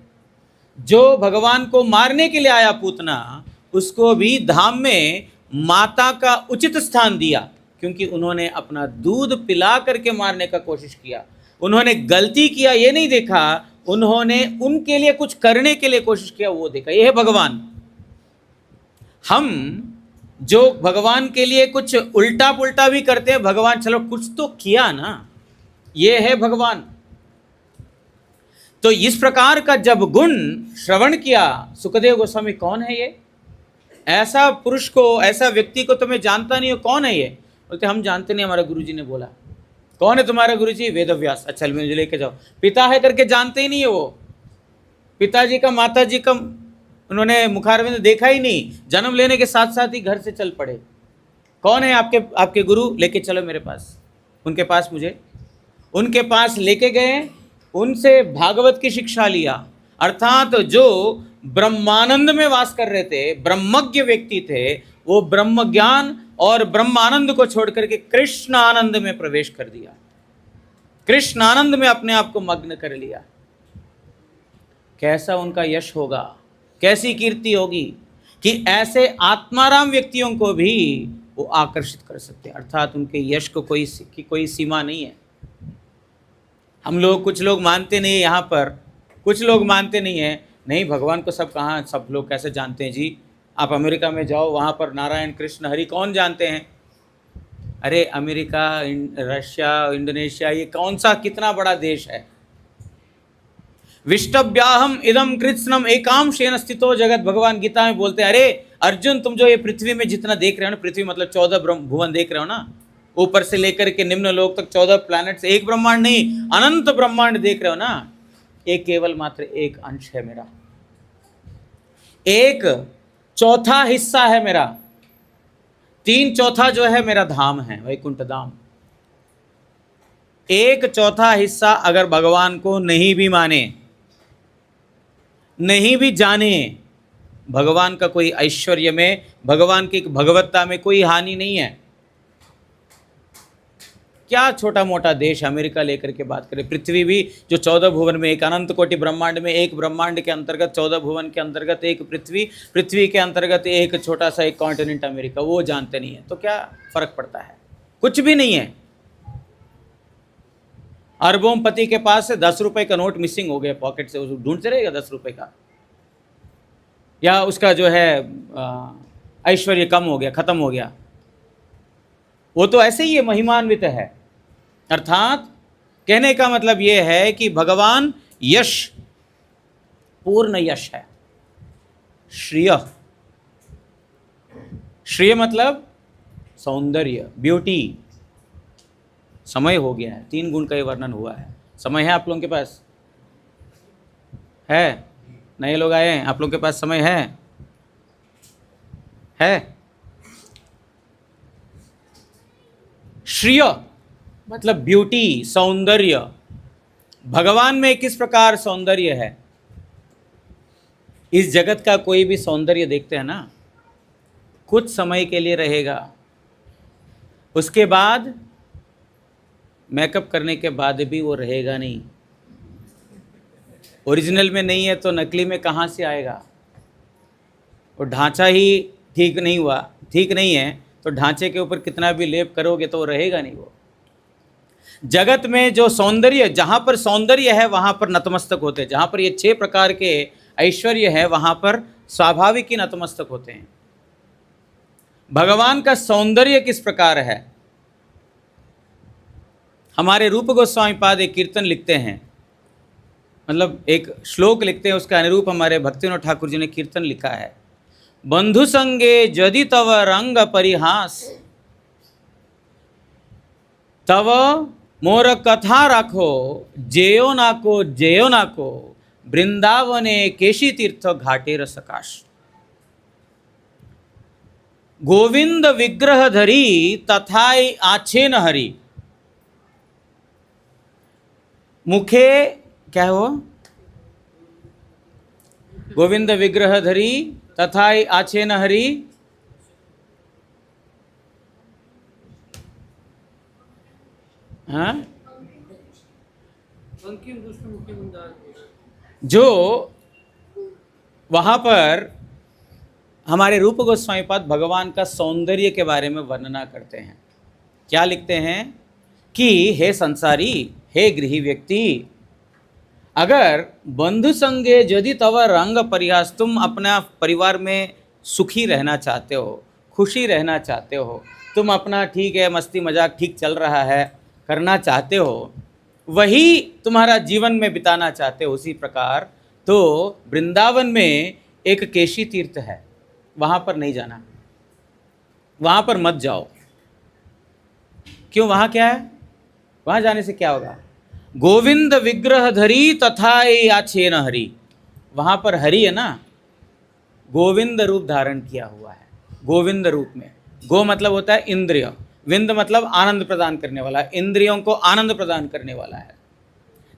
जो भगवान को मारने के लिए आया पूतना, उसको भी धाम में माता का उचित स्थान दिया, क्योंकि उन्होंने अपना दूध पिला करके मारने का कोशिश किया। उन्होंने गलती किया ये नहीं देखा, उन्होंने उनके लिए कुछ करने के लिए कोशिश किया, वो देखा। ये है भगवान। हम जो भगवान के लिए कुछ उल्टा पुल्टा भी करते हैं, भगवान चलो कुछ तो किया ना, ये है भगवान। तो इस प्रकार का जब गुण श्रवण किया सुखदेव गोस्वामी, कौन है ये, ऐसा पुरुष को, ऐसा व्यक्ति को तो मैं जानता नहीं हूं, कौन है ये। बोलते हम जानते नहीं, हमारा गुरुजी ने बोला। कौन है तुम्हारा गुरुजी? वेदव्यास। अच्छा मुझे लेके जाओ। पिता है करके जानते ही नहीं है वो, पिताजी का, माताजी का उन्होंने मुखारविंद देखा ही नहीं, जन्म लेने के साथ साथ ही घर से चल पड़े। कौन है आपके गुरु? लेके चलो मेरे पास। उनके पास उनके पास लेके गए, उनसे भागवत की शिक्षा लिया। अर्थात जो ब्रह्मानंद में वास कर रहे थे, ब्रह्मज्ञ व्यक्ति थे, वो ब्रह्म ज्ञान और ब्रह्मानंद को छोड़ करके कृष्ण आनंद में प्रवेश कर दिया। कृष्ण आनंद में अपने आप को मग्न कर लिया। कैसा उनका यश होगा, कैसी कीर्ति होगी कि ऐसे आत्माराम व्यक्तियों को भी वो आकर्षित कर सकते हैं। अर्थात उनके यश को कोई सीमा नहीं है। हम लोग, कुछ लोग मानते नहीं है, यहाँ पर कुछ लोग मानते नहीं है, नहीं भगवान को सब कहाँ, सब लोग कैसे जानते हैं जी। आप अमेरिका में जाओ, वहाँ पर नारायण कृष्ण हरि कौन जानते हैं। अरे अमेरिका, रशिया, इंडोनेशिया, ये कौन सा कितना बड़ा देश है। विष्टव्याहम इदम कृत्स्नम एकांशेन स्थितो जगत, भगवान गीता में बोलते हैं, अरे अर्जुन तुम जो ये पृथ्वी में जितना देख रहे हो ना, पृथ्वी मतलब 14 भुवन देख रहे हो ना, ऊपर से लेकर के निम्न लोक तक 14 प्लैनेट्स, एक ब्रह्मांड नहीं अनंत ब्रह्मांड देख रहे हो ना, ये केवल मात्र एक अंश है मेरा, एक चौथा हिस्सा है मेरा। 3/4 जो है मेरा धाम है, वैकुंठ धाम। 1/4 हिस्सा अगर भगवान को नहीं भी माने, नहीं भी जाने, भगवान का कोई ऐश्वर्य में, भगवान की भगवत्ता में कोई हानि नहीं है। क्या छोटा मोटा देश अमेरिका लेकर के बात करें, पृथ्वी भी जो 14 भुवन में, एक अनंत कोटि ब्रह्मांड में, एक ब्रह्मांड के अंतर्गत 14 भुवन के अंतर्गत एक पृथ्वी, पृथ्वी के अंतर्गत एक छोटा सा एक कॉन्टिनेंट अमेरिका, वो जानते नहीं है तो क्या फर्क पड़ता है, कुछ भी नहीं है। अरबोपति के पास से 10 रुपए का नोट मिसिंग हो गया पॉकेट से, ढूंढते रहेगा 10 रुपए का, या उसका जो है ऐश्वर्य कम हो गया, खत्म हो गया, वो तो ऐसे ही महिमान्वित है। अर्थात कहने का मतलब ये है कि भगवान यश, पूर्ण यश है। श्रिय, श्रिय मतलब सौंदर्य, ब्यूटी। समय हो गया है, 3 गुण का ये वर्णन हुआ है। समय है आप लोगों के पास? है? नए लोग आए हैं, आप लोगों के पास समय है? श्रिय मतलब ब्यूटी, सौंदर्य। भगवान में किस प्रकार सौंदर्य है? इस जगत का कोई भी सौंदर्य देखते हैं ना, कुछ समय के लिए रहेगा, उसके बाद मेकअप करने के बाद भी वो रहेगा नहीं। ओरिजिनल में नहीं है तो नकली में कहाँ से आएगा? वो ढांचा ही ठीक नहीं हुआ, ठीक नहीं है तो ढांचे के ऊपर कितना भी लेप करोगे तो वो रहेगा नहीं। वो जगत में जो सौंदर्य, जहाँ पर सौंदर्य है वहाँ पर नतमस्तक होते हैं, जहाँ पर ये 6 प्रकार के ऐश्वर्य है वहाँ पर स्वाभाविक ही नतमस्तक होते हैं। भगवान का सौंदर्य किस प्रकार है? हमारे रूप गोस्वामी पाद एक कीर्तन लिखते हैं, मतलब एक श्लोक लिखते हैं, उसका अनुरूप हमारे भक्तिविनोद ठाकुर जी ने कीर्तन लिखा है। बंधु संगे यदि तव रंग परिहास, तव मोर कथा राखो, जेयो नाको वृंदावने केशी तीर्थ घाटे रसकाश। गोविंद विग्रह धरी तथाई आछे न हरि, मुखे क्या है वो? गोविंद विग्रह धरी तथाई आछे न हरि, हाँ, जो वहाँ पर हमारे रूप गोस्वामी पाद भगवान का सौंदर्य के बारे में वर्णना करते हैं। क्या लिखते हैं कि हे संसारी, हे गृही व्यक्ति, अगर बंधु संगे यदि तव रंग परिहास, तुम अपना परिवार में सुखी रहना चाहते हो, खुशी रहना चाहते हो, तुम अपना ठीक है मस्ती मजाक ठीक चल रहा है करना चाहते हो, वही तुम्हारा जीवन में बिताना चाहते हो, उसी प्रकार तो वृंदावन में एक केशी तीर्थ है, वहाँ पर नहीं जाना, वहाँ पर मत जाओ। क्यों? वहाँ क्या है? वहाँ जाने से क्या होगा? गोविंद विग्रह धरी तथाई आछे न हरि, वहाँ पर हरि है ना, गोविंद रूप धारण किया हुआ है। गोविंद रूप में, गो मतलब होता है इंद्रिय, विंद मतलब आनंद प्रदान करने वाला, इंद्रियों को आनंद प्रदान करने वाला है।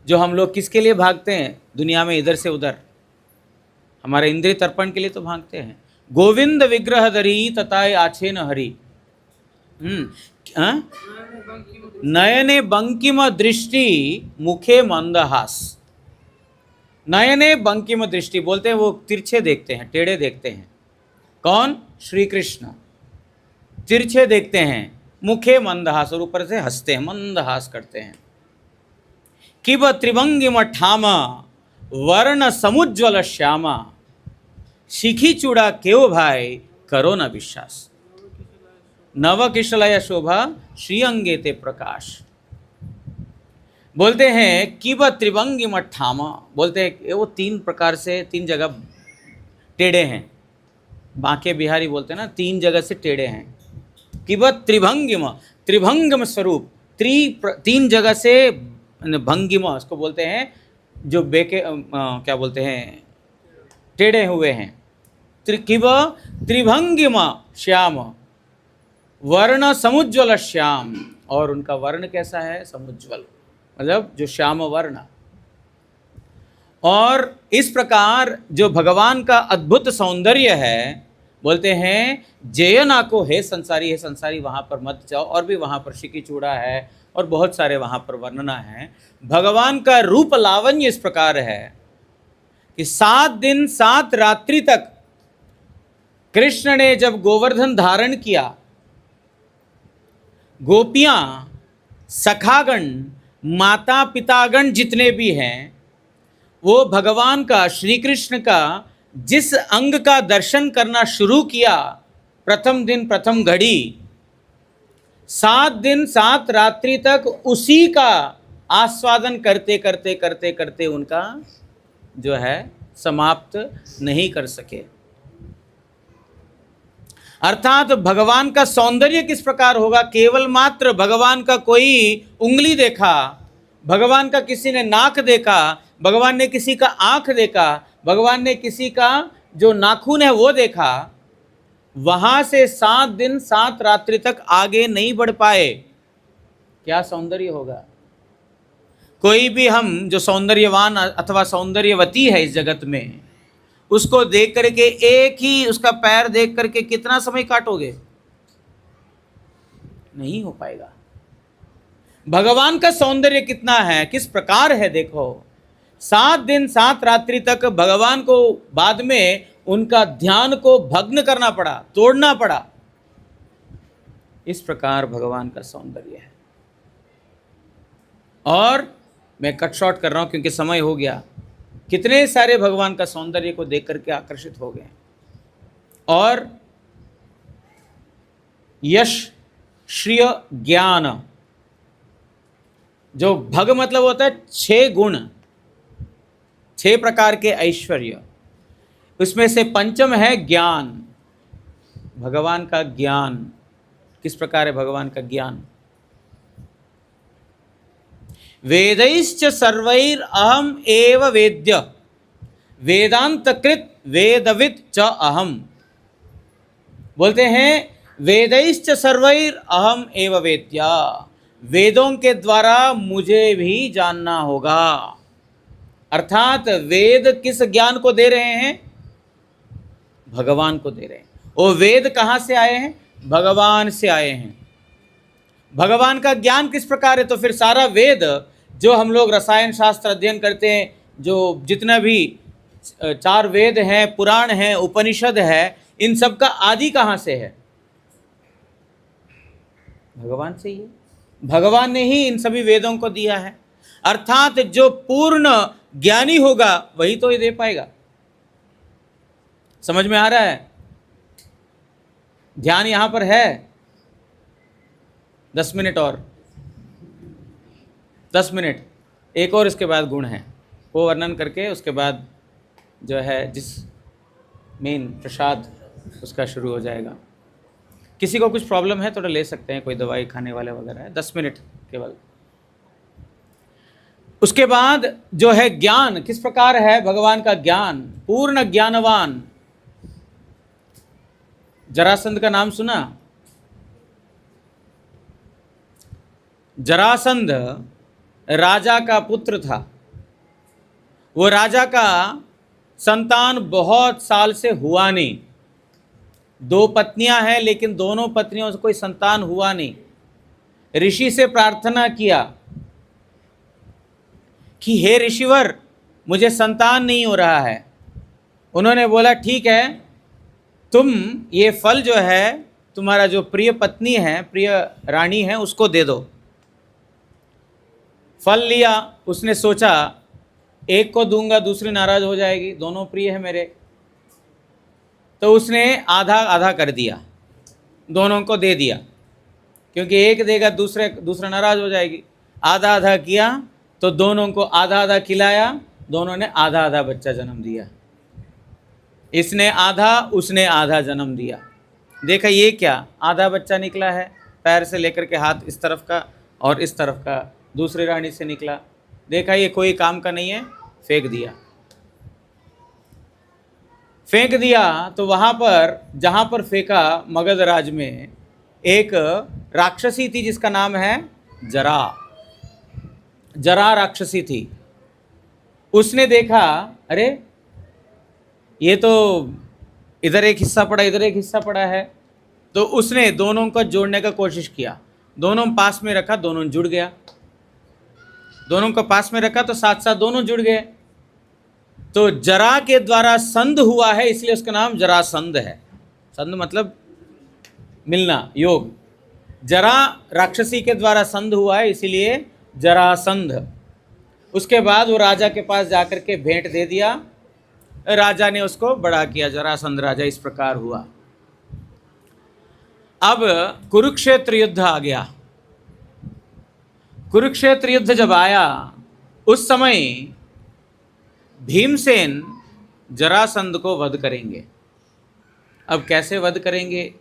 जो हम लोग किसके लिए भागते हैं दुनिया में, इधर से उधर, हमारे इंद्रिय तर्पण के लिए तो भागते हैं। गोविंद विग्रह धरी तथाई आछे न हरि, हाँ? नयने बंकिम दृष्टि मुखे मंदहास। नयने बंकिम दृष्टि बोलते हैं वो तिरछे देखते हैं, टेढ़े देखते हैं। कौन? श्री कृष्ण तिरछे देखते हैं, मुखे मंदहास, और ऊपर से हंसते हैं, मंदहास करते हैं। किब त्रिभंगिम ठामा वर्ण समुज्वल श्यामा, शिखी चूड़ा क्यों भाई करो न विश्वास, नव किशलय शोभा श्री अंगे ते प्रकाश। बोलते हैं किब त्रिभंगिम ठामा, बोलते हैं वो तीन प्रकार से, तीन जगह टेढ़े हैं। बांके बिहारी बोलते हैं ना, तीन जगह से टेढ़े हैं। किब त्रिभंगिम, त्रिभंगिम स्वरूप, तीन जगह से भंगिम, उसको बोलते हैं जो बेके क्या बोलते हैं, टेढ़े हुए हैं। किब त्रिभंगिम श्याम वर्ण समुज्वल श्याम, और उनका वर्ण कैसा है? समुज्वल, मतलब जो श्याम वर्ण। और इस प्रकार जो भगवान का अद्भुत सौंदर्य है, बोलते हैं जयना को हे संसारी, हे संसारी वहाँ पर मत जाओ, और भी वहाँ पर शिकी चूड़ा है और बहुत सारे वहाँ पर वर्णना है। भगवान का रूप लावण्य इस प्रकार है कि 7 दिन 7 रात्रि तक कृष्ण ने जब गोवर्धन धारण किया, गोपियां, सखागण, माता पितागण जितने भी हैं, वो भगवान का, श्री कृष्ण का जिस अंग का दर्शन करना शुरू किया प्रथम दिन प्रथम घड़ी, 7 दिन 7 रात्रि तक उसी का आस्वादन करते करते करते करते उनका जो है समाप्त नहीं कर सके। अर्थात भगवान का सौंदर्य किस प्रकार होगा? केवल मात्र भगवान का कोई उंगली देखा, भगवान का किसी ने नाक देखा, भगवान ने किसी का आंख देखा, भगवान ने किसी का जो नाखून है वो देखा, वहां से 7 दिन 7 रात्रि तक आगे नहीं बढ़ पाए। क्या सौंदर्य होगा? कोई भी हम जो सौंदर्यवान अथवा सौंदर्यवती है इस जगत में, उसको देख करके, एक ही उसका पैर देख करके कितना समय काटोगे? नहीं हो पाएगा। भगवान का सौंदर्य कितना है, किस प्रकार है देखो। 7 दिन 7 रात्रि तक भगवान को बाद में उनका ध्यान को भग्न करना पड़ा, तोड़ना पड़ा। इस प्रकार भगवान का सौंदर्य है। और मैं कट शॉर्ट कर रहा हूं क्योंकि समय हो गया। कितने सारे भगवान का सौंदर्य को देख करके आकर्षित हो गए। और यश, श्रिय, ज्ञान, जो भग मतलब होता है 6 गुण, 6 प्रकार के ऐश्वर्य, उसमें से पंचम है ज्ञान। भगवान का ज्ञान किस प्रकार है? भगवान का ज्ञान, वेदैश्च सर्वैर अहम एव वेद्य वेदांतकृत वेदविद च अहम। बोलते हैं वेदैश्च सर्वैर अहम एव वेद्य, वेदों के द्वारा मुझे भी जानना होगा। अर्थात वेद किस ज्ञान को दे रहे हैं? भगवान को दे रहे हैं। वो वेद कहाँ से आए हैं? भगवान से आए हैं। भगवान का ज्ञान किस प्रकार है? तो फिर सारा वेद जो हम लोग रसायन शास्त्र अध्ययन करते हैं, जो जितना भी 4 वेद हैं, पुराण हैं, उपनिषद है, इन सब का आदि कहाँ से है? भगवान से ही है। भगवान ने ही इन सभी वेदों को दिया है। अर्थात जो पूर्ण ज्ञानी होगा वही तो ये दे पाएगा। समझ में आ रहा है? ध्यान यहां पर है। 10 मिनट और 10 मिनट एक और, इसके बाद गुण है वो वर्णन करके उसके बाद जो है जिस मेन प्रसाद उसका शुरू हो जाएगा। किसी को कुछ प्रॉब्लम है तो ले सकते हैं, कोई दवाई खाने वाले वगैरह है। 10 मिनट केवल। उसके बाद जो है ज्ञान किस प्रकार है? भगवान का ज्ञान, पूर्ण ज्ञानवान। जरासंध का नाम सुना? जरासंध राजा का पुत्र था। वो राजा का संतान बहुत साल से हुआ नहीं। 2 पत्नियां हैं लेकिन दोनों पत्नियों से कोई संतान हुआ नहीं। ऋषि से प्रार्थना किया कि हे ऋषिवर, मुझे संतान नहीं हो रहा है। उन्होंने बोला ठीक है, तुम ये फल जो है तुम्हारा जो प्रिय पत्नी है, प्रिय रानी है, उसको दे दो। फल लिया, उसने सोचा एक को दूंगा दूसरी नाराज हो जाएगी, दोनों प्रिय है मेरे, तो उसने आधा आधा कर दिया, दोनों को दे दिया, क्योंकि एक देगा दूसरा नाराज हो जाएगी। आधा आधा किया तो दोनों को आधा आधा खिलाया, दोनों ने आधा आधा बच्चा जन्म दिया। इसने आधा, उसने आधा जन्म दिया। देखा ये क्या, आधा बच्चा निकला है, पैर से लेकर के हाथ इस तरफ का और इस तरफ का दूसरी रानी से निकला। देखा ये कोई काम का नहीं है, फेंक दिया। फेंक दिया तो वहाँ पर जहाँ पर फेंका, मगध राज में एक राक्षसी थी जिसका नाम है जरा। जरा राक्षसी थी। उसने देखा अरे ये तो इधर एक हिस्सा पड़ा, इधर एक हिस्सा पड़ा है, तो उसने दोनों को जोड़ने का कोशिश किया। दोनों पास में रखा, दोनों जुड़ गया। दोनों को पास में रखा तो साथ साथ दोनों जुड़ गए। तो जरा के द्वारा संध हुआ है, इसलिए उसका नाम जरासंध है। संध मतलब मिलना, योग। जरा राक्षसी के द्वारा संध हुआ है, इसीलिए जरासंध। उसके बाद वो राजा के पास जाकर के भेंट दे दिया। राजा ने उसको बड़ा किया, जरासंध राजा इस प्रकार हुआ। अब कुरुक्षेत्र युद्ध आ गया। कुरुक्षेत्र युद्ध जब आया, उस समय भीमसेन जरासंध को वध करेंगे। अब कैसे वध करेंगे?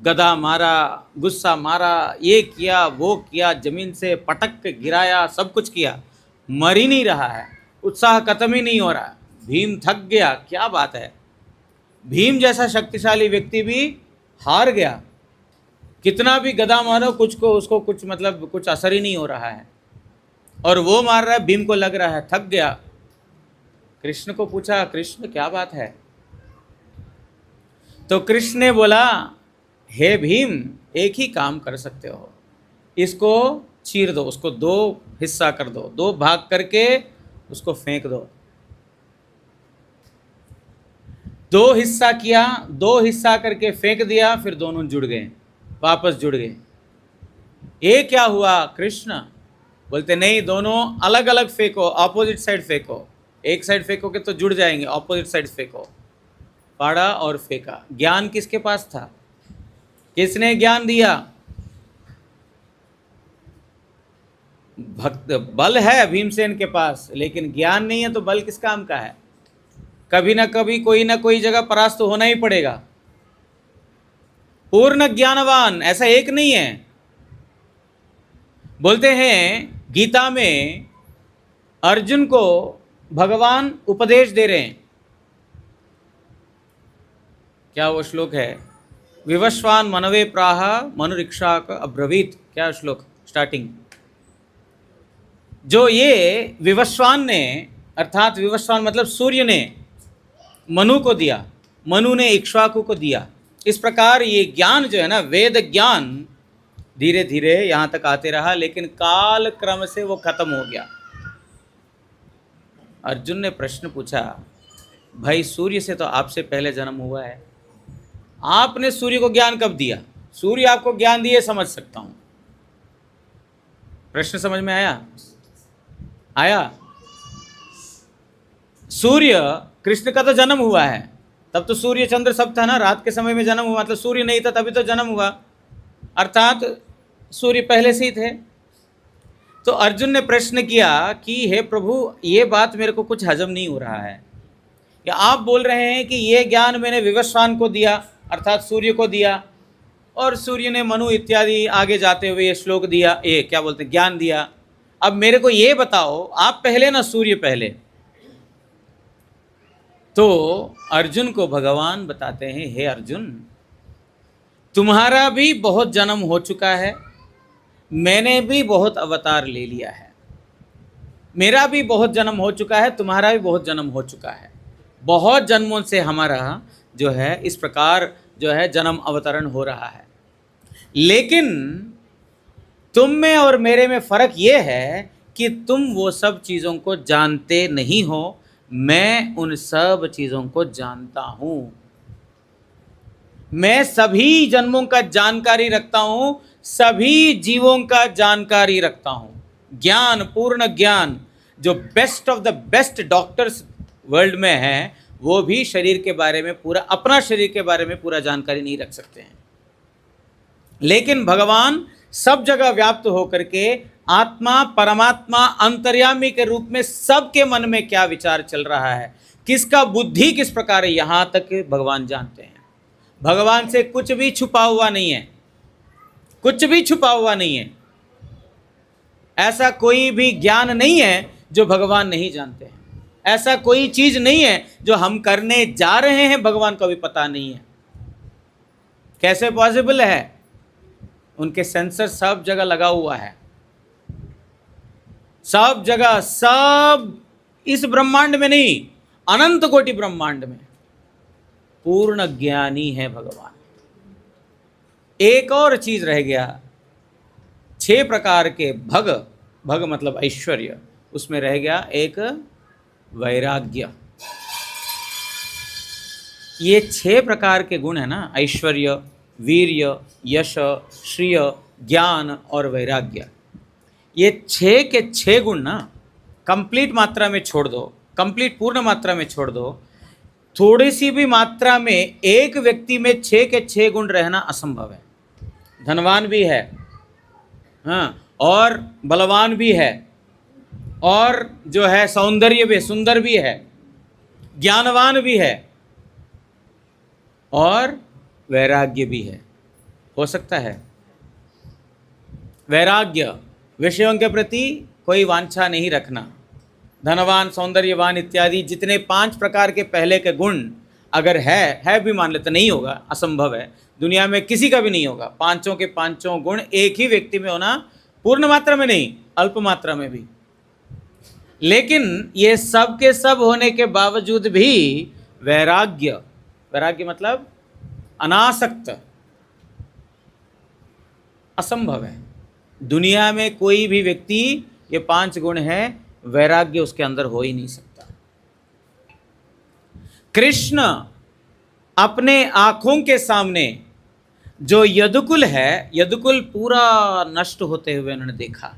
गदा मारा, गुस्सा मारा, ये किया वो किया, जमीन से पटक के गिराया, सब कुछ किया, मर ही नहीं रहा है, उत्साह खत्म ही नहीं हो रहा। भीम थक गया। क्या बात है, भीम जैसा शक्तिशाली व्यक्ति भी हार गया। कितना भी गदा मारो, उसको कुछ मतलब कुछ असर ही नहीं हो रहा है, और वो मार रहा है, भीम को लग रहा है, थक गया। कृष्ण को पूछा, कृष्ण क्या बात है? तो कृष्ण ने बोला, हे भीम, एक ही काम कर सकते हो, इसको चीर दो, उसको दो हिस्सा कर दो, दो भाग करके उसको फेंक दो। दो हिस्सा किया, दो हिस्सा करके फेंक दिया, फिर दोनों जुड़ गए, वापस जुड़ गए। ये क्या हुआ? कृष्ण बोलते नहीं, दोनों अलग अलग फेंको, ऑपोजिट साइड फेंको। एक साइड फेंकोगे तो जुड़ जाएंगे, ऑपोजिट साइड फेंको। फाड़ा और फेंका। ज्ञान किसके पास था? किसने ज्ञान दिया? भक्त बल है भीमसेन के पास, लेकिन ज्ञान नहीं है, तो बल किस काम का है? कभी ना कभी कोई ना कोई जगह परास्त तो होना ही पड़ेगा। पूर्ण ज्ञानवान ऐसा एक नहीं है। बोलते हैं गीता में अर्जुन को भगवान उपदेश दे रहे हैं। क्या वो श्लोक है? विवस्वान मनवे प्राह मनुरिक्षाक अब्रवीत। क्या श्लोक स्टार्टिंग? जो ये विवस्वान ने, अर्थात विवस्वान मतलब सूर्य ने मनु को दिया, मनु ने इक्ष्वाकु को दिया। इस प्रकार ये ज्ञान जो है ना, वेद ज्ञान धीरे धीरे यहाँ तक आते रहा, लेकिन काल क्रम से वो खत्म हो गया। अर्जुन ने प्रश्न पूछा, भाई सूर्य से तो आपसे पहले जन्म हुआ है, आपने सूर्य को ज्ञान कब दिया? सूर्य आपको ज्ञान दिए, समझ सकता हूँ। प्रश्न समझ में आया? आया? सूर्य, कृष्ण का तो जन्म हुआ है, तब तो सूर्य चंद्र सब था ना, रात के समय में जन्म हुआ, मतलब सूर्य नहीं था तभी तो जन्म हुआ, अर्थात सूर्य पहले से ही थे। तो अर्जुन ने प्रश्न किया कि हे प्रभु, ये बात मेरे को कुछ हजम नहीं हो रहा है। या आप बोल रहे हैं कि ये ज्ञान मैंने विवस्वान को दिया, अर्थात सूर्य को दिया, और सूर्य ने मनु इत्यादि आगे जाते हुए ये श्लोक दिया, ये क्या बोलते ज्ञान दिया। अब मेरे को ये बताओ, आप पहले ना सूर्य पहले? तो अर्जुन को भगवान बताते हैं, हे अर्जुन, तुम्हारा भी बहुत जन्म हो चुका है, मैंने भी बहुत अवतार ले लिया है, मेरा भी बहुत जन्म हो चुका है, तुम्हारा भी बहुत जन्म हो चुका है। बहुत जन्मों से हमारा जो है इस प्रकार जो है जन्म अवतरण हो रहा है। लेकिन तुम में और मेरे में फर्क ये है कि तुम वो सब चीज़ों को जानते नहीं हो, मैं उन सब चीज़ों को जानता हूँ। मैं सभी जन्मों का जानकारी रखता हूँ, सभी जीवों का जानकारी रखता हूँ। ज्ञान, पूर्ण ज्ञान। जो best of the best doctors world में हैं, वो भी शरीर के बारे में पूरा, अपना शरीर के बारे में पूरा जानकारी नहीं रख सकते हैं। लेकिन भगवान सब जगह व्याप्त होकर के आत्मा, परमात्मा, अंतर्यामी के रूप में सबके मन में क्या विचार चल रहा है, किसका बुद्धि किस प्रकार है, यहाँ तक भगवान जानते हैं। भगवान से कुछ भी छुपा हुआ नहीं है, कुछ भी छुपा हुआ नहीं है। ऐसा कोई भी ज्ञान नहीं है जो भगवान नहीं जानते हैं। ऐसा कोई चीज नहीं है जो हम करने जा रहे हैं भगवान को भी पता नहीं है। कैसे पॉसिबल है? उनके सेंसर सब जगह लगा हुआ है, सब जगह, सब इस ब्रह्मांड में नहीं, अनंत कोटि ब्रह्मांड में पूर्ण ज्ञानी है भगवान। एक और चीज रह गया, 6 प्रकार के भग, भग मतलब ऐश्वर्य, उसमें रह गया एक वैराग्य। ये 6 प्रकार के गुण है ना, ऐश्वर्य, वीर्य, यश, श्रिय, ज्ञान और वैराग्य। ये 6 के 6 गुण ना कंप्लीट मात्रा में छोड़ दो, कंप्लीट पूर्ण मात्रा में छोड़ दो, थोड़ी सी भी मात्रा में एक व्यक्ति में 6 के 6 गुण रहना असंभव है। धनवान भी है, हाँ, और बलवान भी है, और जो है सौंदर्य भी, सुंदर भी है, ज्ञानवान भी है, और वैराग्य भी है। हो सकता है वैराग्य, विषयों के प्रति कोई वांछा नहीं रखना, धनवान, सौंदर्यवान इत्यादि जितने 5 प्रकार के पहले के गुण अगर है भी मान लेते, नहीं होगा, असंभव है, दुनिया में किसी का भी नहीं होगा। 5 के 5 गुण एक ही व्यक्ति में होना, पूर्ण मात्रा में नहीं, अल्प मात्रा में भी। लेकिन ये सब के सब होने के बावजूद भी वैराग्य, वैराग्य मतलब अनासक्त, असंभव है। दुनिया में कोई भी व्यक्ति ये 5 गुण है, वैराग्य उसके अंदर हो ही नहीं सकता। कृष्ण अपने आंखों के सामने जो यदुकुल है, यदुकुल पूरा नष्ट होते हुए उन्होंने देखा,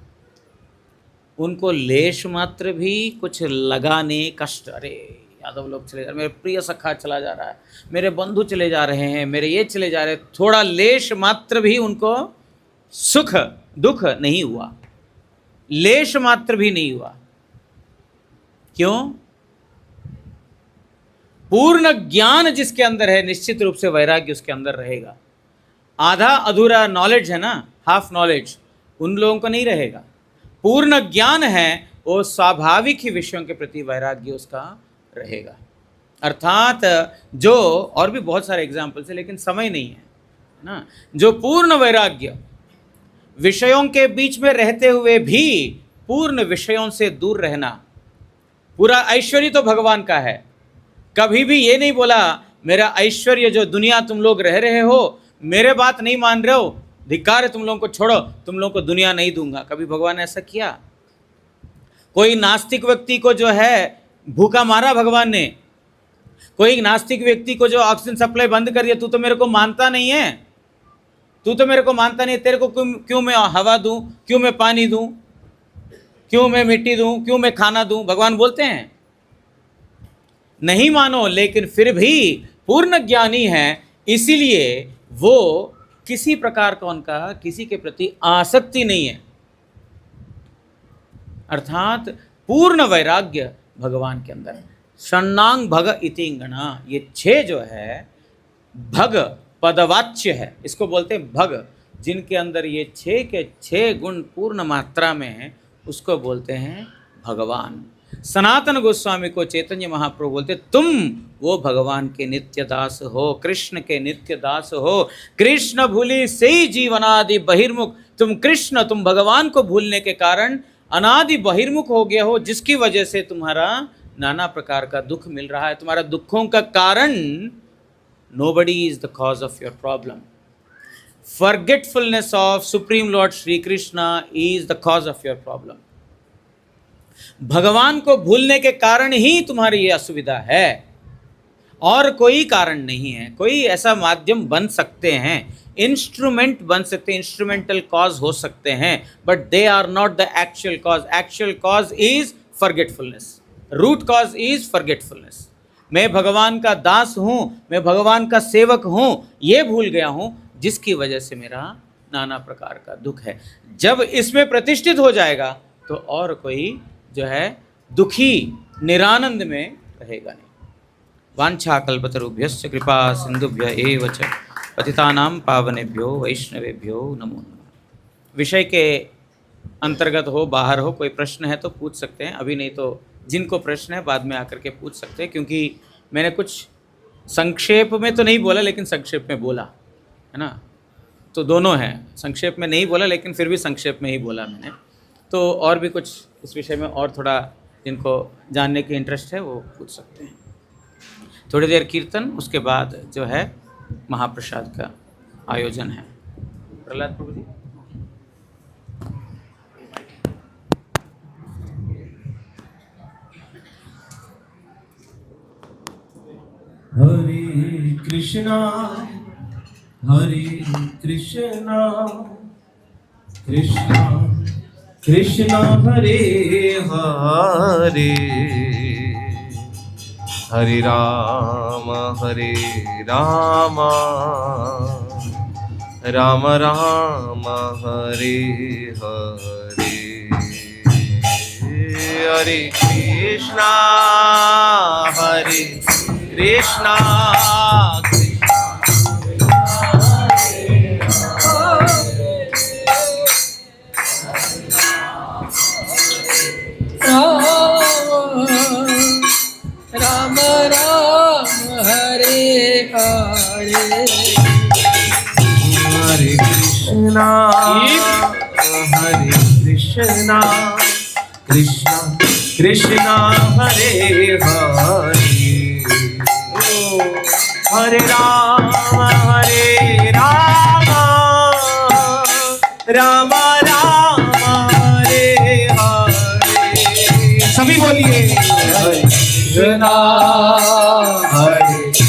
उनको लेश मात्र भी कुछ लगाने कष्ट, अरे यादव लोग चले जा रहे, मेरे प्रिय सखा चला जा रहा है, मेरे बंधु चले जा रहे हैं, मेरे ये चले जा रहे हैं, थोड़ा लेश मात्र भी उनको सुख दुख नहीं हुआ, लेश मात्र भी नहीं हुआ। क्यों? पूर्ण ज्ञान जिसके अंदर है, निश्चित रूप से वैराग्य उसके अंदर रहेगा। आधा अधूरा नॉलेज है ना, हाफ नॉलेज, उन लोगों को नहीं रहेगा। पूर्ण ज्ञान है, वो स्वाभाविक ही विषयों के प्रति वैराग्य उसका रहेगा। अर्थात जो, और भी बहुत सारे एग्जाम्पल्स है लेकिन समय नहीं है ना, जो पूर्ण वैराग्य, विषयों के बीच में रहते हुए भी पूर्ण विषयों से दूर रहना। पूरा ऐश्वर्य तो भगवान का है, कभी भी ये नहीं बोला मेरा ऐश्वर्य जो दुनिया तुम लोग रह रहे हो, मेरे बात नहीं मान रहे हो, धिक्कार है तुम लोगों को, छोड़ो, तुम लोगों को दुनिया नहीं दूंगा। कभी भगवान ने ऐसा किया? कोई नास्तिक व्यक्ति को जो है भूखा मारा भगवान ने? कोई नास्तिक व्यक्ति को जो ऑक्सीजन सप्लाई बंद कर दिया, तू तो मेरे को मानता नहीं है, तू तो मेरे को मानता नहीं, तेरे को क्यों मैं हवा दूं, क्यों मैं पानी दूं, क्यों मैं मिट्टी दूं, क्यों मैं खाना दूं? भगवान बोलते हैं नहीं मानो, लेकिन फिर भी पूर्ण ज्ञानी है, इसीलिए वो किसी प्रकार का उनका किसी के प्रति आसक्ति नहीं है। अर्थात पूर्ण वैराग्य भगवान के अंदर। षण्णांग भग इतिंगणा, ये 6 जो है भग पदवाच्य है, इसको बोलते हैं भग, जिनके अंदर ये 6 के 6 गुण पूर्ण मात्रा में है, उसको बोलते हैं भगवान। सनातन गोस्वामी को चैतन्य महाप्रभु बोलते, तुम वो भगवान के नित्य दास हो, कृष्ण के नित्य दास हो। कृष्ण भूली से ही जीवनादि बहिर्मुख, तुम कृष्ण, तुम भगवान को भूलने के कारण अनादि बहिर्मुख हो गए हो, जिसकी वजह से तुम्हारा नाना प्रकार का दुख मिल रहा है। तुम्हारा दुखों का कारण, nobody is the cause of your problem. Forgetfulness of Supreme Lord Shri Krishna is the cause of your problem. भगवान को भूलने के कारण ही तुम्हारी ये असुविधा है, और कोई कारण नहीं है। कोई ऐसा माध्यम बन सकते हैं, इंस्ट्रूमेंट बन सकते हैं, इंस्ट्रूमेंटल कॉज हो सकते हैं, but they are not the actual cause. Actual cause is forgetfulness, root cause is forgetfulness. मैं भगवान का दास हूँ, मैं भगवान का सेवक हूँ, ये भूल गया हूँ, जिसकी वजह से मेरा नाना प्रकार का दुख है। जब इसमें प्रतिष्ठित हो जाएगा तो और कोई जो है दुखी निरानंद में रहेगा नहीं। वांछा कल्पतरुभ्यश्च कृपा सिंधुभ्य एव च पतितानां पावनेभ्यो वैष्णवेभ्यो नमो नमः। विषय के अंतर्गत हो बाहर हो, कोई प्रश्न है तो पूछ सकते हैं, अभी नहीं तो जिनको प्रश्न है बाद में आकर के पूछ सकते हैं, क्योंकि मैंने कुछ संक्षेप में तो नहीं बोला लेकिन संक्षेप में बोला है ना, तो दोनों हैं। संक्षेप में नहीं बोला लेकिन फिर भी संक्षेप में ही बोला मैंने। तो और भी कुछ इस विषय में और थोड़ा जिनको जानने की इंटरेस्ट है वो पूछ सकते हैं। थोड़ी देर कीर्तन, उसके बाद जो है महाप्रसाद का आयोजन है। प्रहलाद प्रभु जी। हरे कृष्णा कृष्णा कृष्णा हरे हरे, हरे राम राम राम हरे हरे। हरे कृष्णा कृष्णा राम राम हरे हरे। हरे कृष्णा कृष्णा कृष्णा हरे हरे, हरे राम राम राम हरे हरे। सभी बोलिए हरे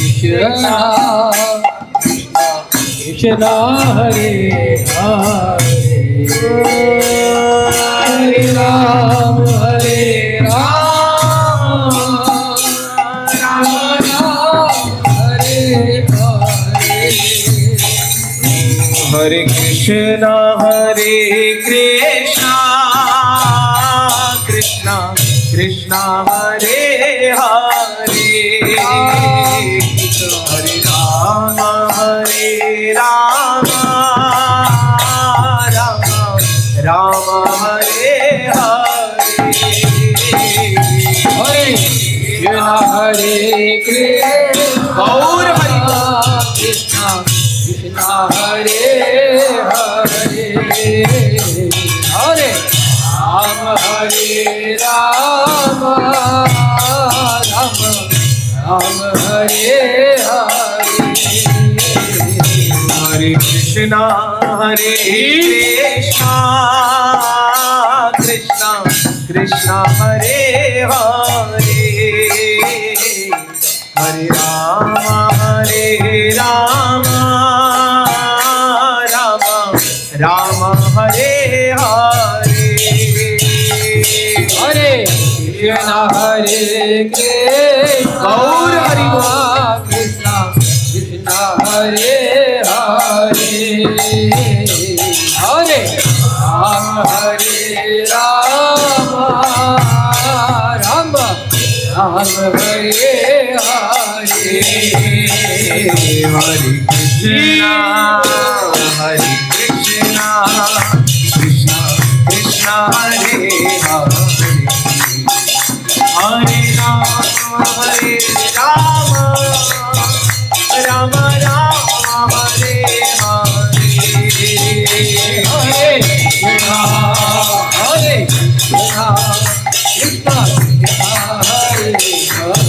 कृष्णा कृष्णा हरे हरे, हरे राम राम राम हरे हरे। हरे कृष्णा कृष्णा कृष्णा हरे हरे, हरे राम राम राम हरे हरे। हरे कृष्णा गौर हरि कृष्णा कृष्णा हरे हरे, हरे राम राम राम हरे हरे। हरे कृष्णा कृष्णा कृष्णा हरे हरे, हरे राम राम राम हरे हरे। हरे कृष्णा गौर हरि कृष्णा कृष्णा हरे हरे, हरे राम राम राम हरे हरे। हरे कृष्णा कृष्णा कृष्णा हरे हरे, हरे राम राम राम हरे हरे। हरे कृष्णा कृष्णा कृष्णा हरे हरे,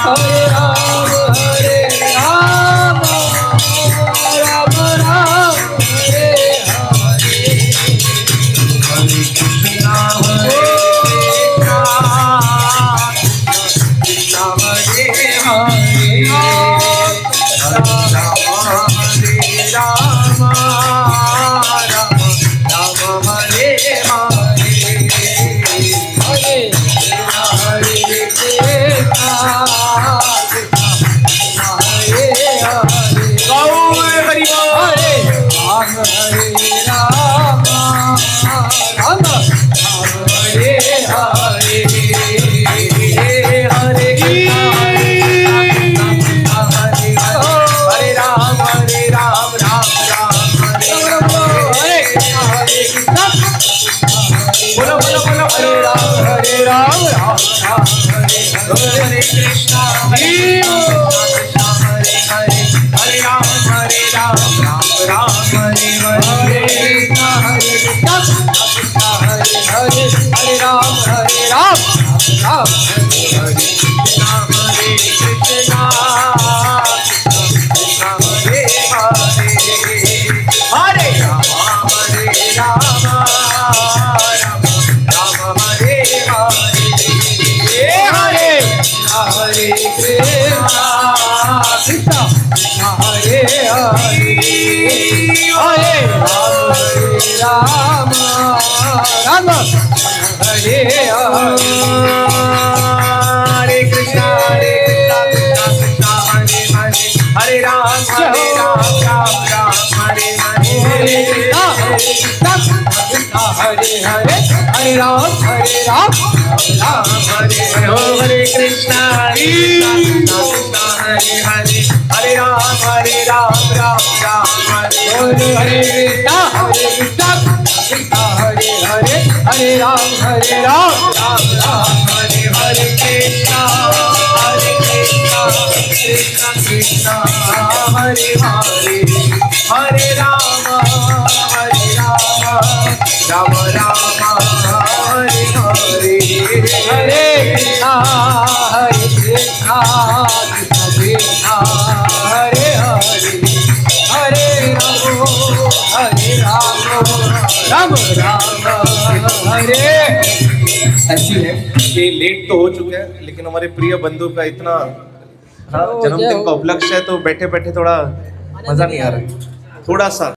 हरे राम राम राम हरे हरे हरे कृष्णा कृष्णा हरे हरे राम राम राम राम हरे हरे हरे हरे कृष्णा हरे हरे गौर हरि बोल। हरे राम राम राम हरे हरे हरे राम राम राम हरे हरे हरे कृष्णा बोलो बोलो बोलो हरे राम राम राम हरे कृष्णा हरे कृष्णा हरे हरे हरे राम राम राम हरे हरे कृष्णा हरे कृष्णा कृष्णा हरे हरे हरे राम राम राम हरे कृष्णा हरे कृष्णा कृष्णा हरे हरे हरे राम राम राम हरे हरे हरे हरे कृष्णा कृष्णा कृष्णा हरे हरे हरे राम राम हरे हरे हरे कृष्णा कृष्णा कृष्णा हरे हरे हरे राम राम राम हरे हरे हरे कृष्णा कृष्णा हरे हरे हरे राम राम हरे हरे कृष्णा कृष्णा हरे हरे हरे राम राम हरे हरे कृष्णा कृष्णा कृष्णा हरे हरे हरे राम राम हरे हरे कृष्णा कृष्णा कृष्णा हरे हरे हरे राम राम राम हरे हरे हरे कृष्णा कृष्णा कृष्णा हरे हरे हरे राम राम राम हरे ऐसी है कि लेट तो हो चुके हैं लेकिन हमारे प्रिय बंधु का इतना जन्मदिन का उपलक्ष्य है तो बैठे बैठे थोड़ा मजा नहीं आ रहा है थोड़ा सा